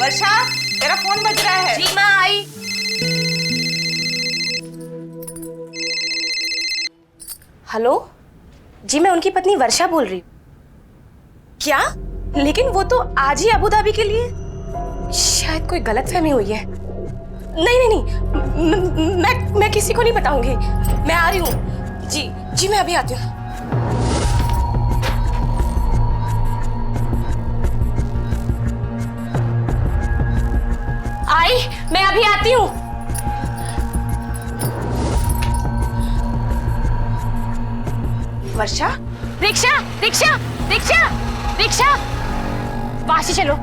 वर्षा, तेरा फोन बज रहा है। जी मैं आई। हेलो जी, मैं उनकी पत्नी वर्षा बोल रही हूँ। क्या? लेकिन वो तो आज ही अबू धाबी के लिए। शायद कोई गलतफहमी हुई है। नहीं नहीं नहीं, मैं किसी को नहीं बताऊंगी। मैं आ रही हूँ। जी जी मैं अभी आती हूँ। आई, मैं अभी आती हूँ। वर्षा, रिक्शा रिक्शा रिक्शा रिक्शा, वहां से चलो।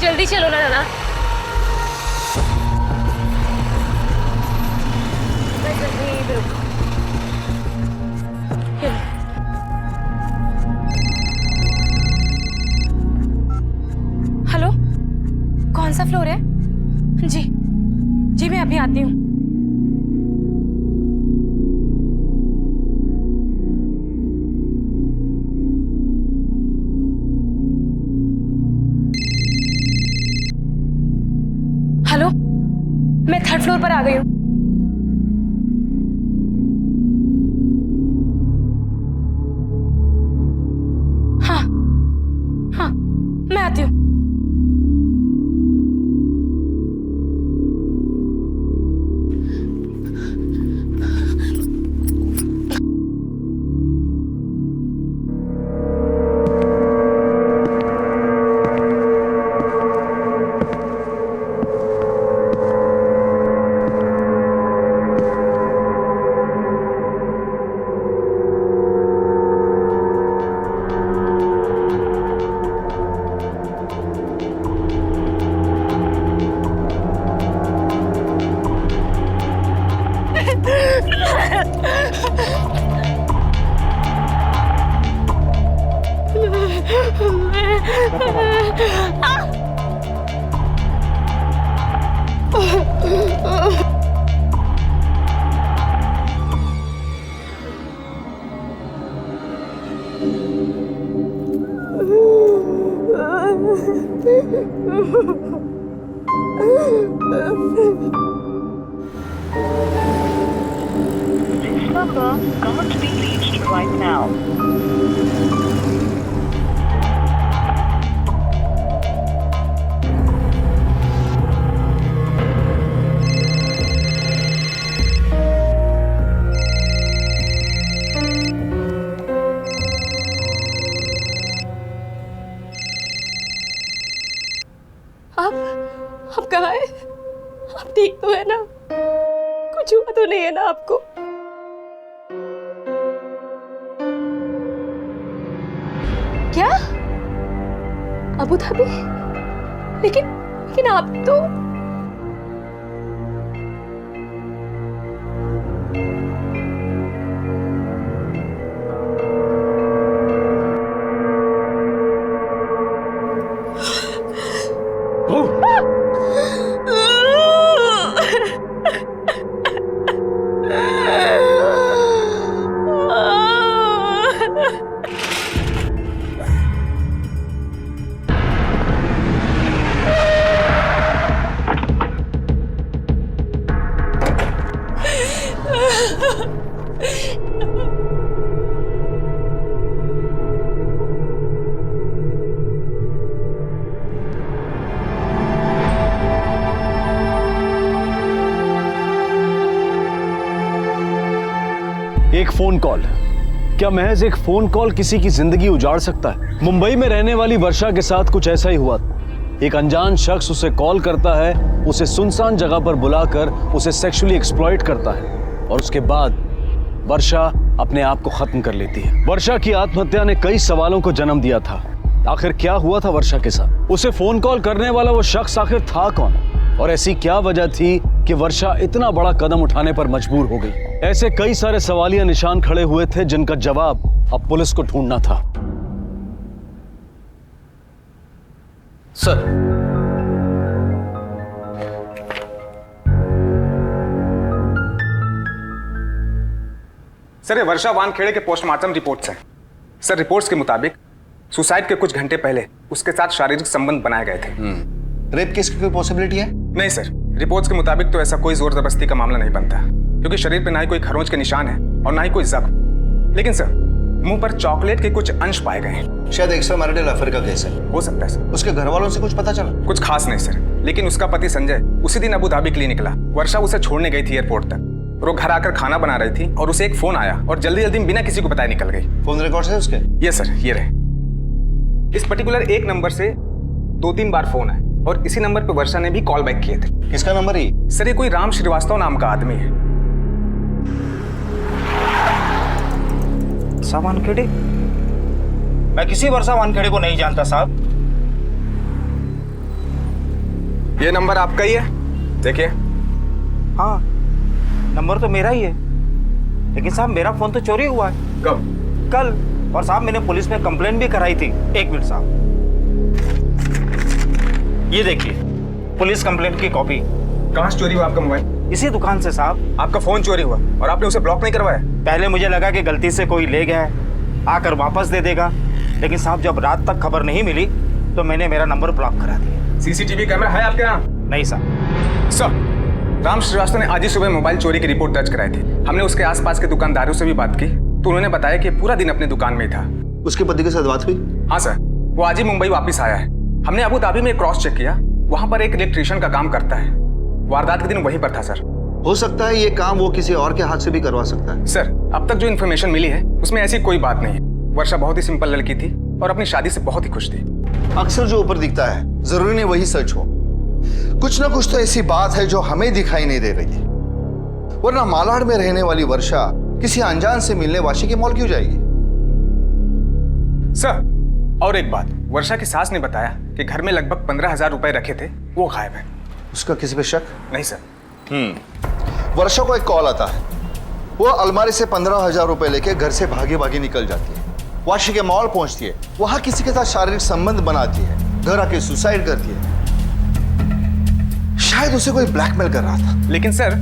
जल्दी चलो ना नाना। हेलो, कौन सा फ्लोर है? जी जी मैं अभी आती हूँ। हेलो, मैं 3rd फ्लोर पर आ गई हूँ। हाँ हाँ, मैं आती हूँ। This number can't be reached right now. आप कहाँ हैं? आप ठीक तो है ना? कुछ हुआ तो नहीं है ना आपको? क्या? Abu Dhabi? लेकिन आप तो एक फोन कॉल, क्या महज एक फोन कॉल किसी की जिंदगी उजाड़ सकता है? मुंबई में रहने वाली वर्षा के साथ कुछ ऐसा ही हुआ। एक अनजान शख्स उसे कॉल करता है, उसे सुनसान जगह पर बुलाकर उसे सेक्सुअली एक्सप्लॉइट करता है और उसके बाद वर्षा अपने आप को खत्म कर लेती है। वर्षा की आत्महत्या ने कई सवालों को जन्म दिया था। आखिर क्या हुआ था वर्षा के साथ? उसे फोन कॉल करने वाला वो शख्स आखिर था कौन? और ऐसी क्या वजह थी कि वर्षा इतना बड़ा कदम उठाने पर मजबूर हो गई? ऐसे कई सारे सवालिया निशान खड़े हुए थे जिनका जवाब अब पुलिस को ढूंढना था। सर, सर ये वर्षा वानखेड़े के पोस्टमार्टम रिपोर्ट्स हैं। सर रिपोर्ट्स के मुताबिक सुसाइड के कुछ घंटे पहले उसके साथ शारीरिक संबंध बनाए गए थे। रेप केस की कोई पॉसिबिलिटी है? नहीं सर, रिपोर्ट्स के मुताबिक तो ऐसा कोई जोर जबरदस्ती का मामला नहीं बनता, क्योंकि शरीर पे ना ही कोई खरोंच के निशान है और ना ही कोई जख्म। लेकिन सर मुंह पर चॉकलेट के कुछ अंश पाए गए हैं। शायद एक्स्ट्रा मैरिटल अफेयर का केस है। हो सकता है सर। उसके घर वालों से कुछ पता चला? कुछ खास नहीं सर, लेकिन उसका पति संजय उसी दिन अबू धाबी के लिए निकला। वर्षा उसे छोड़ने गई थी एयरपोर्ट तक और वो घर आकर खाना बना रही थी और उसे एक फोन आया और जल्दी जल्दी बिना किसी को बताए निकल गई। फोन रिकॉर्ड्स है उसके? ये सर, ये रहे। इस पर्टिकुलर एक नंबर से 2-3 बार फोन है और इसी नंबर पे वर्षा ने भी कॉल बैक किए थे। किसका नंबर है? सर ये कोई राम श्रीवास्तव नाम का आदमी है। वर्षा वानखेड़े? मैं किसी वर्षा वानखेड़े को नहीं जानता साहब। ये नंबर आपका ही है? देखिए। हाँ, नंबर तो मेरा ही है, लेकिन साहब मेरा फोन तो चोरी हुआ है। कब? कल। और साहब मैंने पुलिस में कंप्लेंट भी कराई थी। एक मिनट साहब, ये देखिए पुलिस कंप्लेंट की कॉपी। कहाँ से चोरी हुआ आपका मोबाइल? इसी दुकान से साहब। आपका फोन चोरी हुआ और आपने उसे ब्लॉक नहीं करवाया? पहले मुझे लगा कि गलती से कोई ले गया है, आकर वापस दे देगा, लेकिन साहब जब रात तक खबर नहीं मिली तो मैंने मेरा नंबर ब्लॉक करा दिया। सीसीटीवी कैमरा है आपके यहाँ? नहीं साहब। सर राम श्रीवास्तव ने आज ही सुबह मोबाइल चोरी की रिपोर्ट दर्ज कराई थी। हमने उसके आसपास के दुकानदारों से भी बात की तो उन्होंने बताया कि पूरा दिन अपने दुकान में ही था। उसके पति के साथ बात हुई? हाँ सर, वो आज ही मुंबई वापस आया है। हमने अबू धाबी में क्रॉस चेक किया, वहां पर एक इलेक्ट्रिशियन का काम करता है। वारदात के दिन वहीं पर था सर। हो सकता है ये काम वो किसी और के हाथ से भी करवा सकता है। सर अब तक जो इन्फॉर्मेशन मिली है उसमें ऐसी कोई बात नहीं है। वर्षा बहुत ही सिंपल लड़की थी और अपनी शादी से बहुत ही खुश थी। अक्सर जो ऊपर दिखता है जरूरी नहीं वही सच हो। कुछ ना कुछ तो ऐसी बात है जो हमें दिखाई नहीं दे रही, वरना मालाड में रहने वाली वर्षा किसी अनजान से मिलने वाशी के मॉल क्यों जाएगी? सर और एक बात, वर्षा की सास ने बताया कि घर में लगभग 15,000 रुपए रखे थे, वो गायब है। उसका किसी पे शक? नहीं सर। वर्षा को एक कॉल आता है, वो अलमारी से 15,000 रुपए लेके घर से भागे भागे निकल जाती है, वाशी के मॉल पहुंचती है, वहां किसी के साथ शारीरिक संबंध बनाती है, घर आके सुसाइड करती है। शायद उसे कोई ब्लैकमेल कर रहा था। लेकिन सर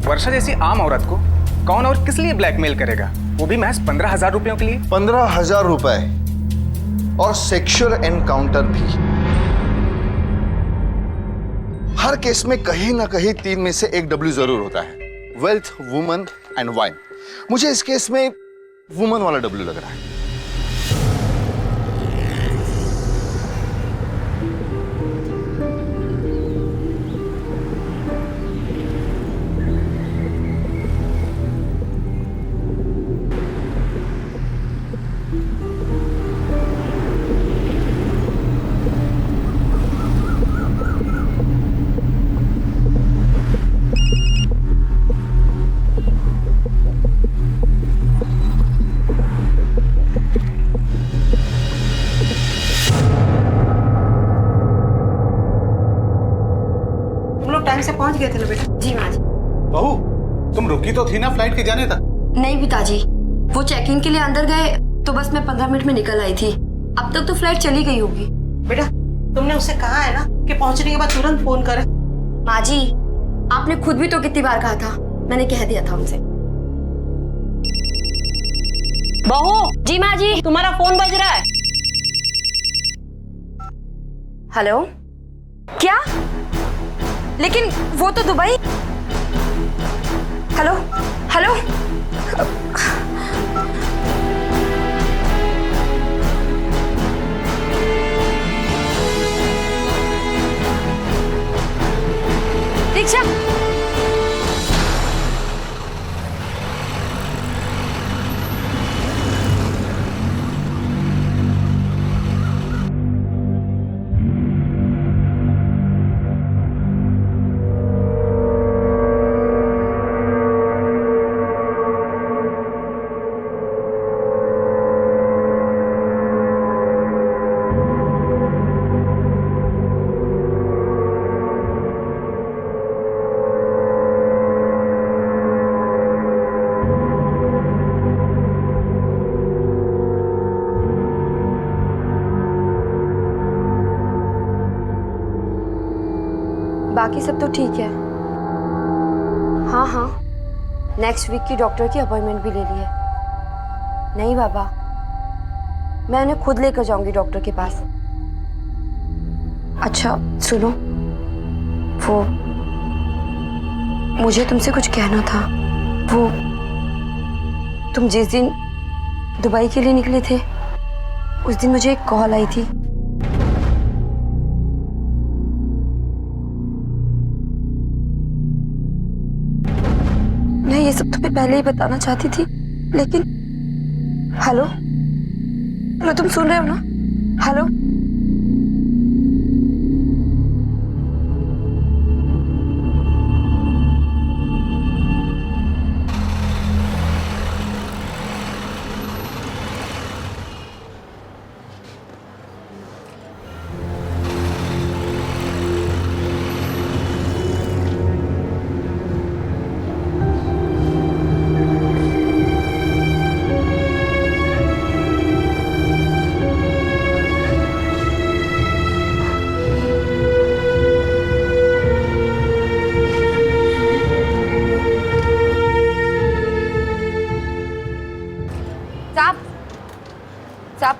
वर्षा जैसी आम औरत को कौन और किस लिए ब्लैकमेल करेगा, वो भी महज 15,000 रुपयों के लिए? 15,000 रुपए और सेक्सुअल एनकाउंटर भी। हर केस में कहीं ना कहीं 3 में से एक डब्ल्यू जरूर होता है, वेल्थ, वुमन एंड वाइन। मुझे इस केस में वुमन वाला डब्ल्यू लग रहा है। टाइम से पहुंच गए थे ना बेटा? जी माँ जी। बहू तुम रुकी तो थी ना फ्लाइट के जाने तक? नहीं पिताजी, वो चेकिंग के लिए अंदर गए तो बस मैं 15 मिनट में निकल आई थी। अब तक तो फ्लाइट चली गई होगी। बेटा तुमने उससे कहा है ना कि पहुंचने के बाद तुरंत फोन करे। माँ जी आपने खुद भी तो कितनी बार कहा था, मैंने कह दिया था उनसे। बहू जी माँ जी। तुम्हारा फोन बज रहा है। हेलो? क्या? लेकिन वो तो दुबई। Hello hello? रिक्शा। बाकी सब तो ठीक है। हाँ हाँ, नेक्स्ट वीक की डॉक्टर की अपॉइंटमेंट भी ले ली है। नहीं बाबा, मैं उन्हें खुद लेकर जाऊंगी डॉक्टर के पास। अच्छा सुनो, वो मुझे तुमसे कुछ कहना था। वो तुम जिस दिन दुबई के लिए निकले थे उस दिन मुझे एक कॉल आई थी। मैं ये सब तुम्हें पहले ही बताना चाहती थी, लेकिन हेलो हेलो, तुम सुन रहे हो ना? हेलो, साहब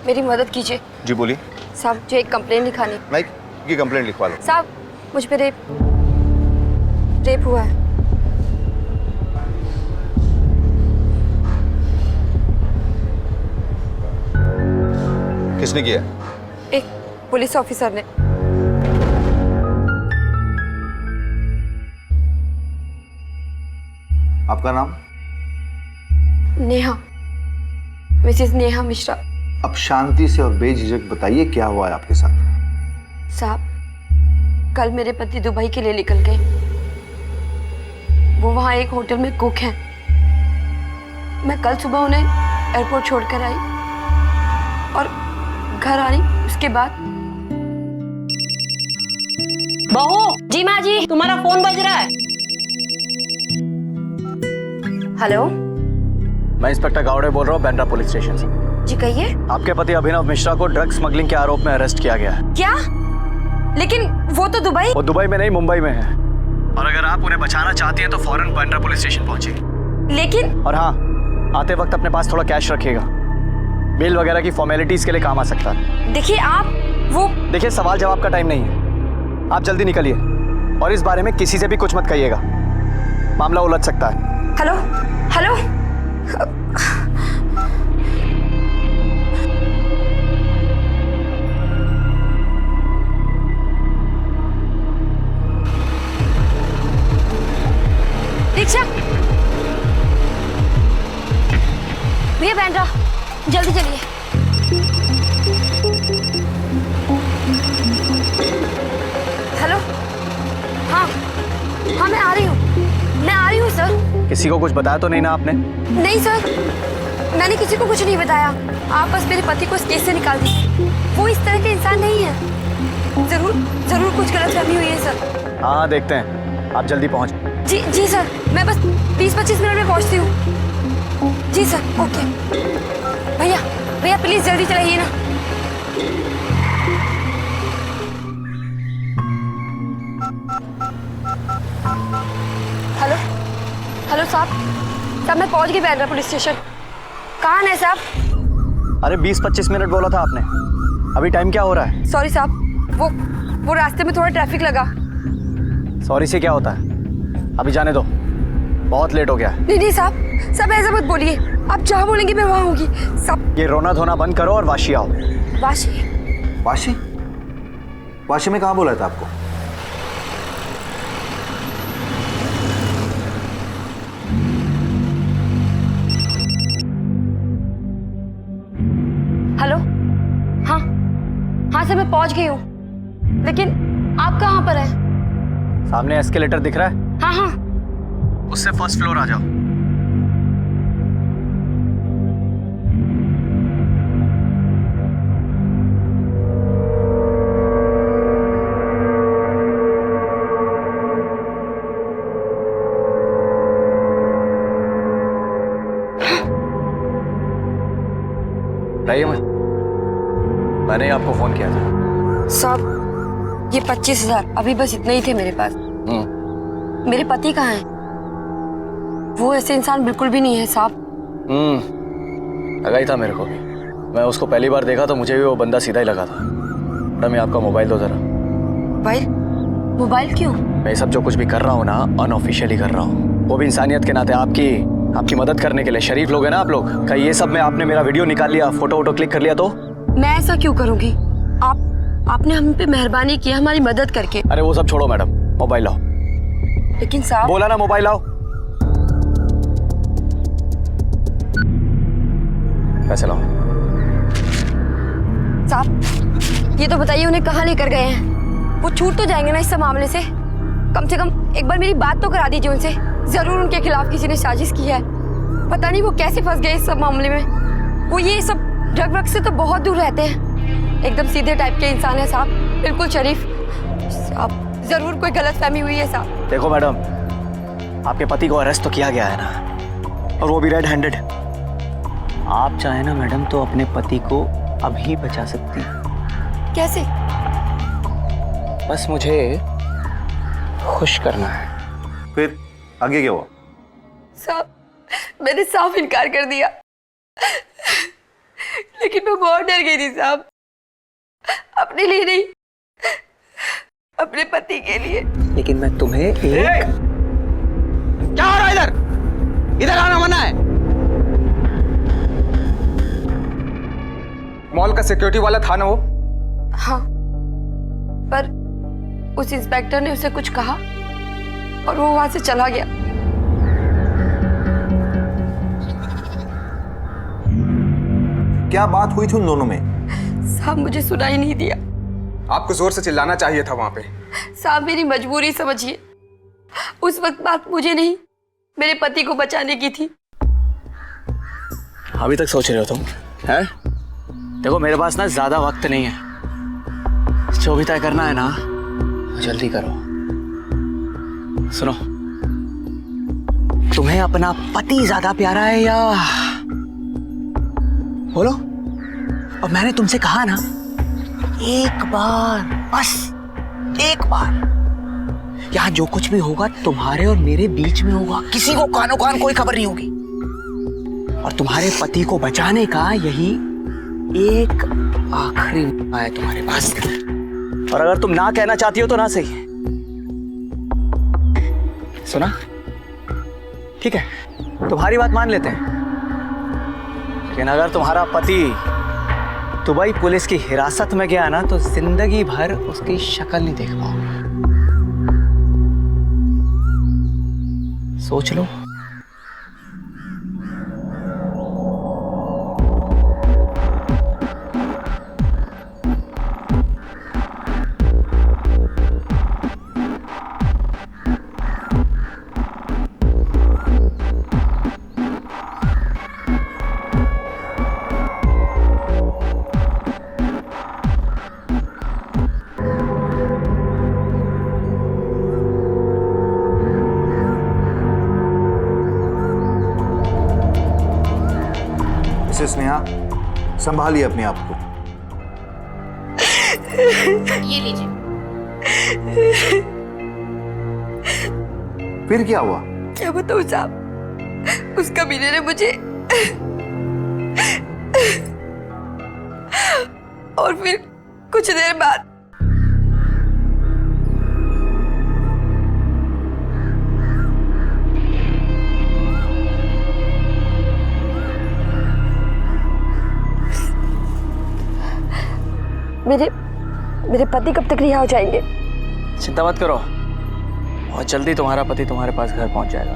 मेरी मदद कीजिए। जी बोलिए। साहब मुझे एक कंप्लेन लिखानी। माइक की कंप्लेंट लिखवा लो। साहब मुझ पे रेप हुआ है। किसने किया? एक पुलिस ऑफिसर ने। आपका नाम? नेहा, मिसेस नेहा मिश्रा। अब शांति से और बेझिझक बताइए क्या हुआ है आपके साथ। साहब कल मेरे पति दुबई के लिए निकल गए। वो वहाँ एक होटल में कुक हैं। मैं कल सुबह उन्हें एयरपोर्ट छोड़कर आई और घर आई। उसके बाद बहू जी, माँ जी, तुम्हारा फोन बज रहा है। हेलो मैं इंस्पेक्टर गावड़े बोल रहा हूँ, बैंड्रा पुलिस स्टेशन से। जी कहिए। आपके पति अभिनव मिश्रा को ड्रग स्मगलिंग के आरोप में अरेस्ट किया गया है। क्या? लेकिन वो तो दुबई। वो दुबई में नहीं, मुंबई में है। और अगर आप उन्हें बचाना चाहती हैं तो फौरन बैंड्रा पुलिस स्टेशन पहुंचिए। लेकिन और हाँ, आते वक्त अपने पास थोड़ा कैश रखिएगा। बिल वगैरह की फॉर्मेलिटीज के लिए काम आ सकता है। देखिए देखिए, सवाल जवाब का टाइम नहीं है। आप जल्दी निकलिए और इस बारे में किसी से भी कुछ मत कहिएगा, मामला उलझ सकता है। हेलो हेलो, रिक्शा भैया, बैंड्रा जल्दी चलिए। हेलो, हाँ हाँ मैं आ रही हूँ सर। किसी को कुछ बताया तो नहीं ना आपने? नहीं सर, मैंने किसी को कुछ नहीं बताया। आप बस मेरे पति को इस केस से निकाल दीजिए। वो इस तरह के इंसान नहीं है। जरूर कुछ गलतफहमी हुई है सर। हाँ देखते हैं, आप जल्दी पहुँच। जी सर, मैं बस 20-25 मिनट में पहुंचती हूँ। जी सर, ओके। भैया प्लीज जल्दी चलाइए ना। हेलो साहब मैं पहुंच गई बैंड्रा पुलिस स्टेशन। कहाँ है साहब? अरे 20-25 मिनट बोला था आपने, अभी टाइम क्या हो रहा है? सॉरी साहब, वो रास्ते में थोड़ा ट्रैफिक लगा। सॉरी से क्या होता है, अभी जाने दो, बहुत लेट हो गया। नहीं साहब ऐसा मत बोलिए। आप जहाँ बोलेंगे मैं वहाँ होंगी साहब। ये रोना धोना बंद करो और वाशी आओ। वाशी में कहाँ बोला था आपको? हेलो, हाँ सर मैं पहुंच गई हूँ, लेकिन आप कहाँ पर हैं? सामने एस्केलेटर दिख रहा है? हाँ उससे फर्स्ट फ्लोर आ जाओ। रहिए, मैंने आपको फोन किया था। साहब ये 25,000 अभी बस इतने ही थे मेरे पास। मेरे पति कहाँ हैं? वो ऐसे इंसान बिल्कुल भी नहीं है साहब। लगा ही था मेरे को भी। मैं उसको पहली बार देखा तो मुझे भी वो बंदा सीधा ही लगा था। मैडम, ये आपका मोबाइल दो जरा। मोबाइल? मोबाइल क्यों? मैं ये सब जो कुछ भी कर रहा हूँ ना, अनऑफिशियली कर रहा हूँ, वो भी इंसानियत के नाते, आपकी मदद करने के लिए। शरीफ लोग हैं ना आप लोग। कहीं ये सब में आपने मेरा वीडियो निकाल लिया, फोटो वोटो क्लिक कर लिया तो? मैं ऐसा क्यों करूंगी? आपने हम पे मेहरबानी की हमारी मदद करके। अरे वो सब छोड़ो मैडम, मोबाइल लाओ। लेकिन साहब, बोला ना मोबाइल लाओ। पैसे लाओ। साहब ये तो बताइए उन्हें कहाँ लेकर गए हैं? वो छूट तो जाएंगे ना इस सब मामले से? कम से कम एक बार मेरी बात तो करा दीजिए उनसे। जरूर उनके खिलाफ किसी ने साजिश की है। पता नहीं वो कैसे फंस गए इस सब मामले में। वो ये सब ड्रग व्रग से तो बहुत दूर रहते हैं। एकदम सीधे टाइप के इंसान है साहब, बिल्कुल शरीफ। साहब जरूर कोई गलतफहमी हुई है साहब। देखो मैडम, आपके पति को अरेस्ट तो किया गया है ना, और वो भी रेड हैंडेड। आप चाहे ना मैडम तो अपने पति को अभी बचा सकती हैं। कैसे? बस मुझे खुश करना है। फिर आगे क्या हुआ? साहब मैंने साफ इनकार कर दिया, लेकिन मैं बहुत डर गई थी साहब। अपने लिए नहीं, अपने पति के लिए। लेकिन मैं तुम्हें एक... क्या हो रहा है इधर? इधर आना मना है। मॉल का सिक्योरिटी वाला था ना वो? हाँ, पर उस इंस्पेक्टर ने उसे कुछ कहा और वो वहां से चला गया। क्या बात हुई थी उन दोनों में? साहब मुझे सुनाई नहीं दिया। आपको जोर से चिल्लाना चाहिए था वहां पे। साहब मेरी मजबूरी समझिए। उस वक्त बात मुझे नहीं, मेरे पति को बचाने की थी। अभी तक सोच रहे हो तुम? हैं? देखो मेरे पास ना ज्यादा वक्त नहीं है। जो भी तय करना है ना जल्दी करो। सुनो, तुम्हें अपना पति ज्यादा प्यारा है या... बोलो। और मैंने तुमसे कहा ना, एक बार, बस एक बार, यहाँ जो कुछ भी होगा तुम्हारे और मेरे बीच में होगा। किसी को कानो कान कोई खबर नहीं होगी। और तुम्हारे पति को बचाने का यही एक आखिरी मौका है तुम्हारे पास। और अगर तुम ना कहना चाहती हो तो ना सही। सुना? ठीक है, तुम्हारी बात मान लेते हैं। लेकिन अगर तुम्हारा पति दुबई पुलिस की हिरासत में गया ना तो जिंदगी भर उसकी शक्ल नहीं देख पाओगे। सोच लो। स्नेहा, संभालिए अपने आप को। ये लीजिए। फिर क्या हुआ? क्या बताऊं साहब, उस कमीने ने मुझे और फिर कुछ देर बाद मेरे पति कब तक रिहा हो जाएंगे? चिंता मत करो, बहुत जल्दी तुम्हारा पति तुम्हारे पास घर पहुंच जाएगा।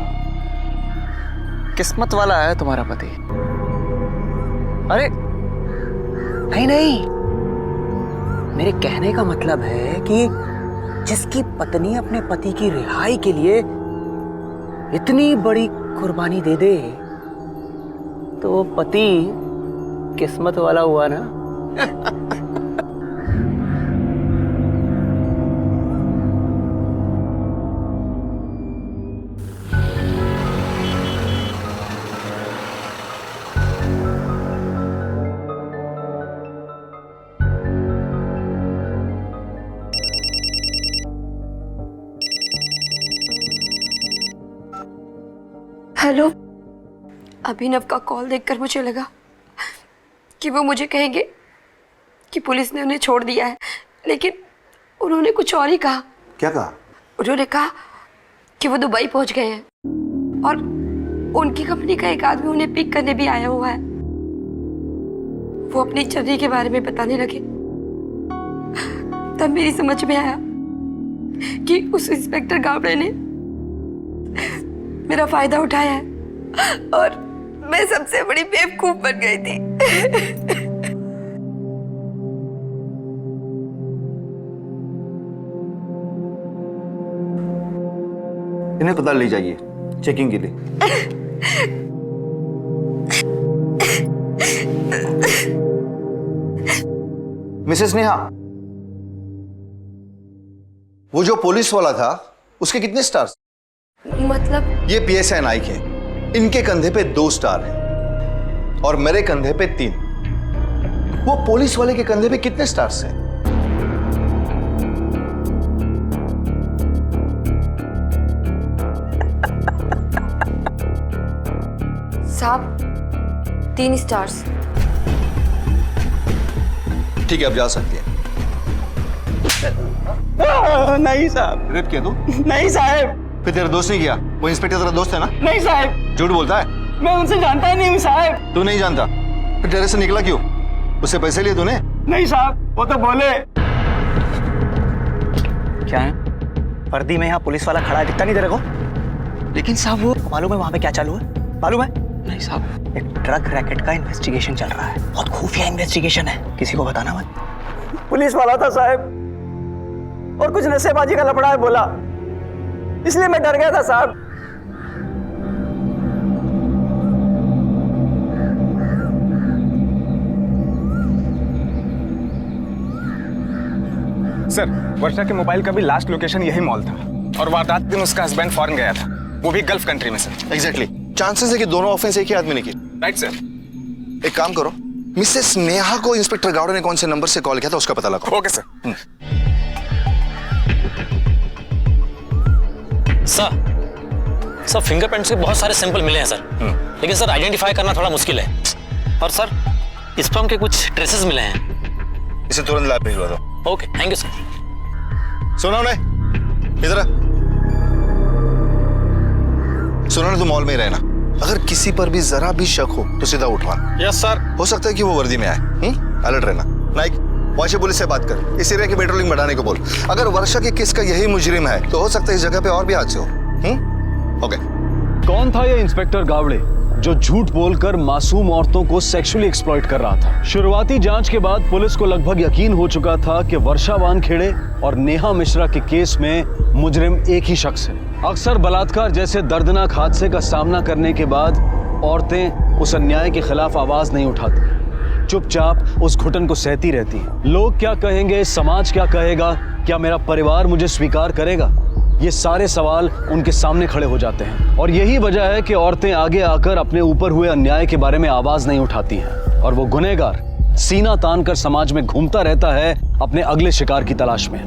किस्मत वाला है तुम्हारा पति। अरे नहीं नहीं, मेरे कहने का मतलब है कि जिसकी पत्नी अपने पति की रिहाई के लिए इतनी बड़ी कुर्बानी दे दे तो वो पति किस्मत वाला हुआ ना। हेलो। अभिनव का कॉल देखकर मुझे लगा कि वो मुझे कहेंगे कि पुलिस ने उन्हें छोड़ दिया है, लेकिन उन्होंने कुछ और ही कहा। क्या कहा? उन्होंने कहा कि वो दुबई पहुंच गए हैं और उनकी कंपनी का एक आदमी उन्हें पिक करने भी आया हुआ है। वो अपनी जर्नी के बारे में बताने लगे। तब मेरी समझ में आया कि उस इंस्पेक्टर गावड़े ने मेरा फायदा उठाया है और मैं सबसे बड़ी बेवकूफ बन गई थी। इन्हें पता ले जाइए चेकिंग के लिए। मिसेस नेहा, वो जो पुलिस वाला था उसके कितने स्टार्स? मतलब ये PSI नाइक है, इनके कंधे पे 2 स्टार हैं और मेरे कंधे पे 3। वो पुलिस वाले के कंधे पे कितने स्टार्स हैं? साहब 3 स्टार्स। ठीक है, अब जा सकती है। नहीं साहब। रेप किया तू? नहीं साहब। फिर तेरा दोस्त नहीं किया? वो इंस्पेक्टर तेरा दोस्त है ना? नहीं साहब। झूठ बोलता है? मैं उनसे जानता ही नहीं हूँ साहब। तू नहीं जानता? फिर तेरे से निकला क्यों? उससे पैसे लिए तूने? नहीं साहब, वो तो बोले। क्या है? वर्दी में यहाँ पुलिस वाला खड़ा है, दिखता नहीं तेरे को? लेकिन साहब वो मालूम है वहाँ पे क्या चालू है? मालूम है? नहीं साहब। एक ड्रग रैकेट का इन्वेस्टिगेशन चल रहा है। बहुत खुफिया इन्वेस्टिगेशन है, किसी को बताना मत। पुलिस वाला था साहब और कुछ नशेबाजी का लफड़ा है बोला, इसलिए मैं डर गया था साहब। सर, वर्षा के मोबाइल का भी लास्ट लोकेशन यही मॉल था और वारदात दिन उसका हस्बैंड फॉरेन गया था, वो भी गल्फ कंट्री में सर। एग्जैक्टली। चांसेस है कि दोनों ऑफेंस एक ही आदमी ने की। Right sir. एक काम करो, मिसेस नेहा को इंस्पेक्टर गावड़े ने कौन से नंबर से कॉल किया था उसका पता लगाओ। Okay sir. सर फिंगरप्रिंट्स के बहुत सारे सैंपल मिले हैं सर, लेकिन सर आइडेंटिफाई करना थोड़ा मुश्किल है। और सर स्पर्म के कुछ ट्रेसेस मिले हैं। इसे तुरंत लैब भिजवा दो। Okay, thank you sir. सुनो ने, इधर आ। सुनो ने, तुम मॉल में ही रहना। अगर किसी पर भी जरा भी शक हो तो सीधा उठवाना। Yes sir. हो सकता है कि वो वर्दी में आए। अलर्ट रहना। नाइक, वाशी पुलिस से बात कर, इस एरिया की पेट्रोलिंग बढ़ाने को बोल। अगर वर्षा के केस का यही मुजरिम है तो हो सकता है इस जगह पे और भी हादसे हो। ओके। कौन था ये इंस्पेक्टर गावड़े जो झूठ बोलकर मासूम औरतों को सेक्सुअली एक्सप्लॉइट कर रहा था? शुरुआती जांच के बाद पुलिस को लगभग यकीन हो चुका था कि वर्षा वानखेड़े और नेहा मिश्रा के केस में मुजरिम एक ही शख्स है। अक्सर बलात्कार जैसे दर्दनाक हादसे का सामना करने के बाद औरतें उस अन्याय के खिलाफ आवाज नहीं उठाती, चुपचाप उस घुटन को सहती रहती हैं। लोग क्या कहेंगे, समाज क्या कहेगा, क्या मेरा परिवार मुझे स्वीकार करेगा, ये सारे सवाल उनके सामने खड़े हो जाते हैं। और यही वजह है कि औरतें आगे आकर अपने ऊपर हुए अन्याय के बारे में आवाज नहीं उठाती हैं और वो गुनहगार सीना तान कर समाज में घूमता रहता है अपने अगले शिकार की तलाश में।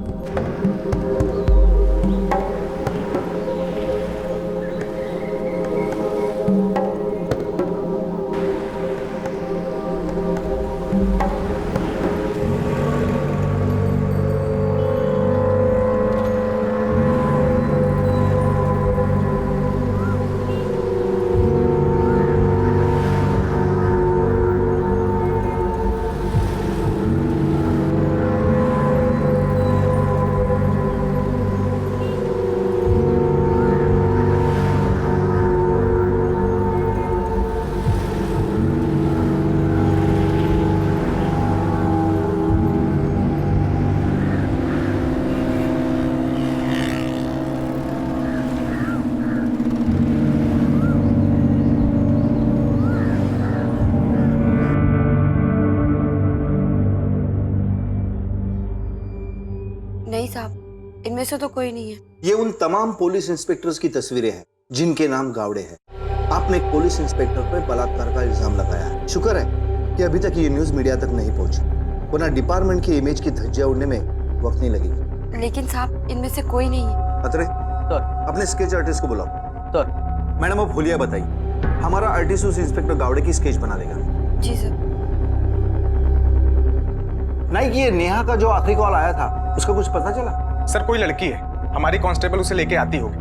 नहीं साहब, इनमें से तो कोई नहीं है। ये उन तमाम पुलिस इंस्पेक्टर्स की तस्वीरें हैं जिनके नाम गावड़े हैं। आपने एक पुलिस इंस्पेक्टर पर बलात्कार का इल्जाम लगाया है। शुक्र है कि अभी तक ये न्यूज मीडिया तक नहीं पहुंची, वरना डिपार्टमेंट की इमेज की धज्जियां उड़ने में वक्त नहीं लगेगी। लेकिन साहब इनमें से कोई नहीं है। अतरे सर, अपने स्केच आर्टिस्ट को बुलाओ। सर। मैडम अब भूलिया बताइए, हमारा आर्टिस्ट उस इंस्पेक्टर गावड़े की स्केच बना देगा। जी सर। नहीं कि ये नेहा का जो आखिरी कॉल आया था उसका कुछ पता चला? सर कोई लड़की है, हमारी कांस्टेबल उसे लेके आती होगी।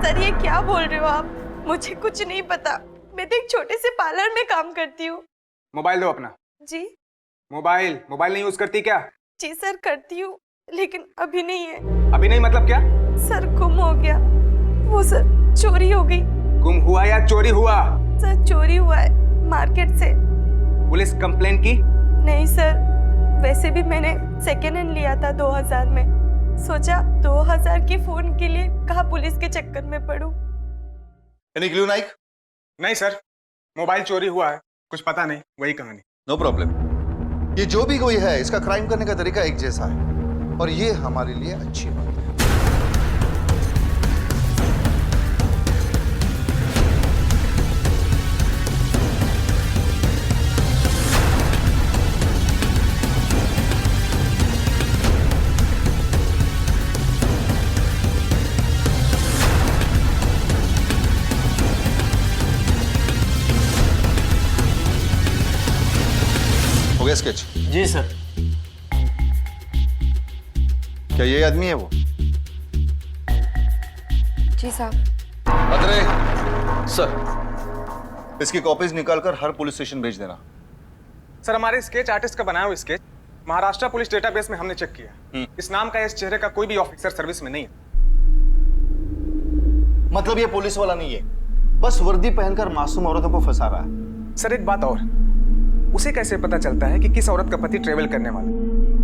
सर ये क्या बोल रहे हो आप? मुझे कुछ नहीं पता। मैं तो एक छोटे से पार्लर में काम करती हूँ। मोबाइल दो अपना। जी मोबाइल नहीं यूज करती क्या? जी सर करती हूँ, लेकिन अभी नहीं है। अभी नहीं मतलब क्या? सर गुम हो गया वो। सर चोरी हो गई। गुम हुआ या चोरी हुआ? सर चोरी हुआ है, मार्केट से। पुलिस कंप्लेंट की? नहीं सर, वैसे भी मैंने सेकेंड हैंड लिया था 2000 में। सोचा 2000 के फोन के लिए कहा पुलिस के चक्कर में पड़ूं। Any clue Naik? नहीं सर, मोबाइल चोरी हुआ है, कुछ पता नहीं, वही कहानी। No problem. ये जो भी कोई है इसका क्राइम करने का तरीका एक जैसा है और ये हमारे लिए अच्छी बात है। हो गया स्केच? जी सर। क्या ये आदमी है वो? जी साहब। अदरे सर, इसकी कॉपीज निकालकर हर पुलिस स्टेशन भेज देना। सर हमारे स्केच आर्टिस्ट का बनाया हुआ स्केच महाराष्ट्र पुलिस डेटाबेस में हमने चेक किया। इस नाम का, इस चेहरे का कोई भी ऑफिसर सर्विस में नहीं है। मतलब ये पुलिस वाला नहीं है, बस वर्दी पहनकर मासूम औरतों को फंसा रहा है। सर एक बात और, उसे कैसे पता चलता है कि किस औरत का पति ट्रेवल करने वाला है?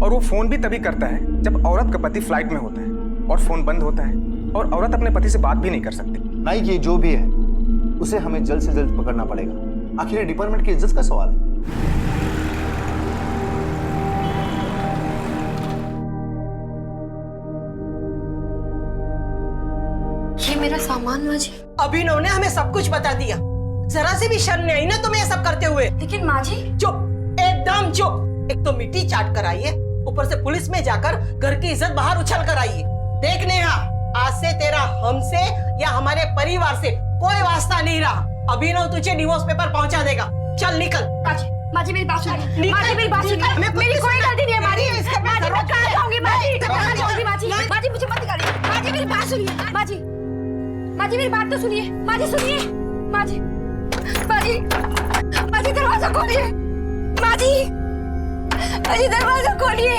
और वो फोन भी तभी करता है जब औरत का पति फ्लाइट में होता है और फोन बंद होता है और औरत अपने पति से बात भी नहीं कर सकती। नहीं, ये जो भी है उसे हमें जल्द से जल्द पकड़ना पड़ेगा। आखिर ये डिपार्टमेंट की इज्जत का सवाल है। ये मेरा सामान माँ जी। अभिनव ने हमें सब कुछ बता दिया। जरा से भी शर्म नहीं आई ना तुम्हें ये सब करते हुए? लेकिन माँ जी। चुप, एकदम चुप। एक तो मिट्टी चाट कर आई है, ऊपर से पुलिस में जाकर घर की इज्जत बाहर उछल कर आई है। देख नेहा, आज से तेरा हमसे या हमारे परिवार से कोई वास्ता नहीं रहा। अभिनव तुझे डिवोर्स पेपर पहुंचा देगा। चल निकल। माँ जी मेरी बात सुनिए। माँ जी मेरी बात सुनिए। मेरी कोई गलती नहीं है माँ जी। माँ जी मैं कहाँ जाऊंगी माँ जी? कहाँ जाऊंगी माँ जी? माँ जी मुझे मत निकालिए। माँ जी मेरी बात सुनिए। माँ जी मेरी बात तो सुनिए। माँ जी सुनिए। माँ जी दरवाजा खोलिए। माँ जी दरवाजा खोलिए।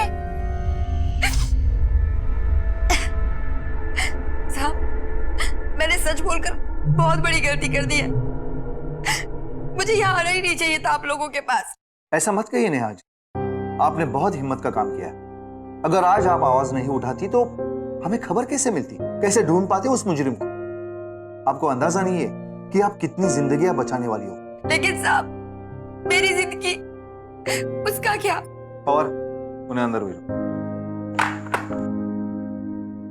साहब मैंने सच बोलकर बहुत बड़ी गलती कर दी है। मुझे यहाँ आना ही नहीं चाहिए था आप लोगों के पास। ऐसा मत कहिए नेहा जी, आपने बहुत हिम्मत का काम किया है। अगर आज आप आवाज नहीं उठाती तो हमें खबर कैसे मिलती, कैसे ढूंढ पाते उस मुजरिम को? आपको अंदाजा नहीं है कि आप कितनी जिंदगियां बचाने वाली हो। लेकिन साहब मेरी जिंदगी, उसका क्या? और उन्हें अंदर भेजो।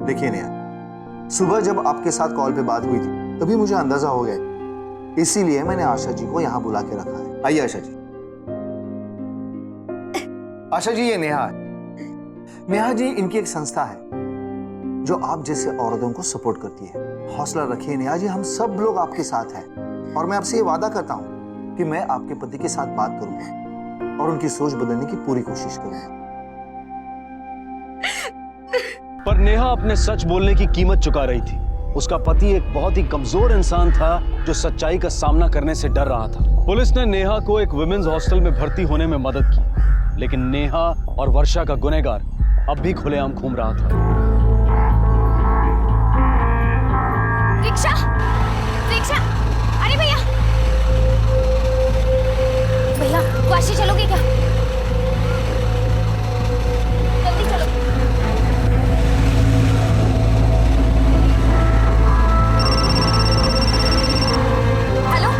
देखिए नेहा, सुबह जब आपके साथ कॉल पे बात हुई थी तभी मुझे अंदाजा हो गया, इसीलिए मैंने आशा जी को यहाँ बुला के रखा है। आइए आशा जी। आशा जी ये नेहा है। नेहा जी इनकी एक संस्था है जो आप जैसे औरतों को सपोर्ट करती है। हौसला रखिए नेहा जी, हम सब लोग आपके साथ हैं और मैं आपसे ये वादा करता हूं कि मैं आपके पति के साथ बात करूंगा और उनकी सोच बदलने की पूरी कोशिश करूंगा। पर नेहा अपने सच बोलने की कीमत चुका रही थी। उसका पति एक बहुत ही कमजोर इंसान था जो सच्चाई का सामना करने से डर रहा था। पुलिस ने नेहा को एक वुमेन्स हॉस्टल में भर्ती होने में मदद की, लेकिन नेहा और वर्षा का गुनहगार अब भी खुलेआम घूम रहा था। रिक्शा, अरे भैया वाशी चलोगे क्या? जल्दी चलो। हेलो,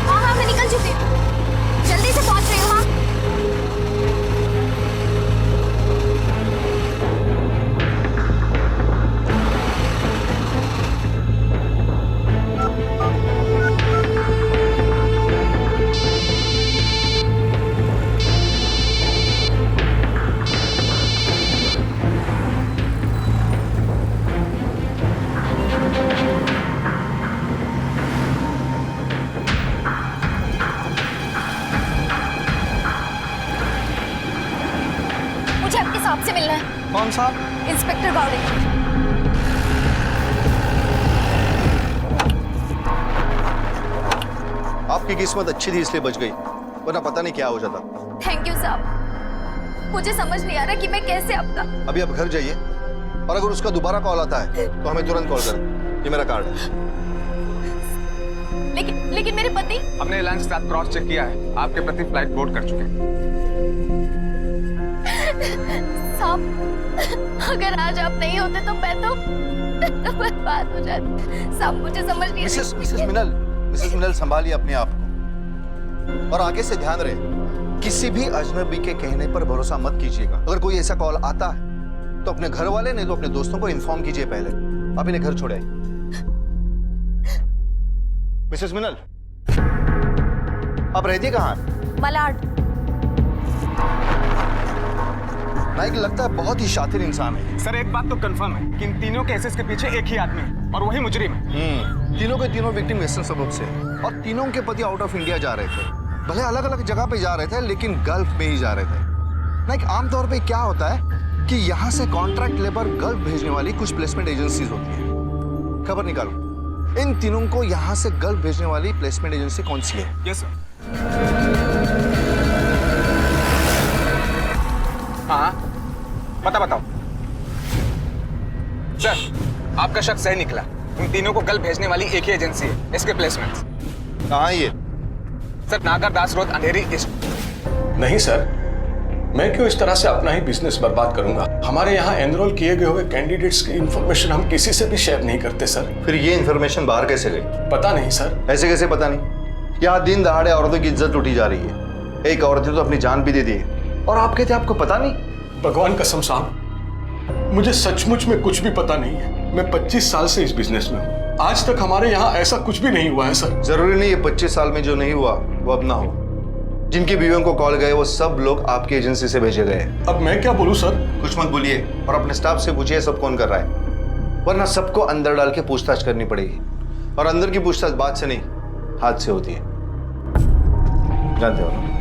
हाँ मैं निकल चुकी हूँ, जल्दी से पहुंच रही हूँ। हाँ से मिलना है। कौन साहब? इंस्पेक्टर बावड़े। आपकी किस्मत अच्छी थी इसलिए बच गई, वरना पता नहीं क्या हो जाता। थैंक यू साहब, मुझे समझ नहीं आ रहा कि मैं कैसे आपका। अभी आप घर जाइए और अगर उसका दोबारा कॉल आता है तो हमें तुरंत कॉल करें। ये मेरा कार्ड है। लेकिन मेरे पति। हमने लंच साथ क्रॉस चेक किया है, आपके प्रति फ्लाइट बोर्ड कर चुके हैं। साहब, अगर आज आप नहीं होते तो मैं तो बर्बाद हो जाती। साहब मुझे समझ नहीं। मिसेस मिनल संभालिए अपने आप को और आगे से ध्यान रहे, किसी भी अजनबी के कहने पर भरोसा मत कीजिएगा। अगर कोई ऐसा कॉल आता है तो अपने घर वाले नहीं तो अपने दोस्तों को इन्फॉर्म कीजिए पहले। आप इन्हें घर छोड़े। मिसेस मिनल, आप रहती कहाँ? मलाड। नाइक लगता है बहुत ही शातिर इंसान है। सर एक बात तो कंफर्म है कि इन तीनों केसेस के पीछे एक ही आदमी है और वही मुजरिम है। तीनों के तीनों विक्टिम वेस्टर्न सबब से और तीनों के पति आउट ऑफ इंडिया जा रहे थे। भले अलग अलग जगह पे जा रहे थे लेकिन गल्फ में ही जा रहे थे। नाइक आमतौर पे क्या होता है कि यहाँ से कॉन्ट्रैक्ट लेबर गल्फ भेजने वाली कुछ प्लेसमेंट एजेंसीज होती है। खबर निकालो, इन तीनों को यहाँ से गल्फ भेजने वाली प्लेसमेंट एजेंसी कौन सी है? Yes sir. हाँ, पता बताओ। सर आपका शक सही निकला, इन तीनों को गल्फ भेजने वाली एक ही एजेंसी है, इसके प्लेसमेंट्स। कहाँ है ये? सर नागर दास रोड अंधेरी ईस्ट। नहीं सर, मैं क्यों इस तरह से अपना ही बिजनेस बर्बाद करूंगा? हमारे यहाँ एनरोल किए गए हुए कैंडिडेट्स की इंफॉर्मेशन हम किसी से भी शेयर नहीं करते सर। फिर ये इन्फॉर्मेशन बाहर कैसे गई? पता नहीं सर। ऐसे कैसे पता नहीं? यहाँ दिन दहाड़े औरतों की इज्जत लूटी जा रही है। एक औरत ने तो अपनी जान भी दे दी है और आप कहते आपको पता नहीं? भगवान कसम साहब, मुझे सचमुच में कुछ भी पता नहीं है। मैं 25 साल से इस बिजनेस में हूँ, आज तक हमारे यहाँ ऐसा कुछ भी नहीं हुआ है सर। जरूरी नहीं है 25 साल में जो नहीं हुआ वो अब ना हो। जिनकी बीवियों को कॉल गए वो सब लोग आपकी एजेंसी से भेजे गए। अब मैं क्या बोलूं सर? कुछ मत बोलिए और अपने स्टाफ से पूछिए सब कौन कर रहा है, वरना सबको अंदर डाल के पूछताछ करनी पड़ेगी। और अंदर की पूछताछ बात से नहीं हाथ से होती है, जानते हो ना?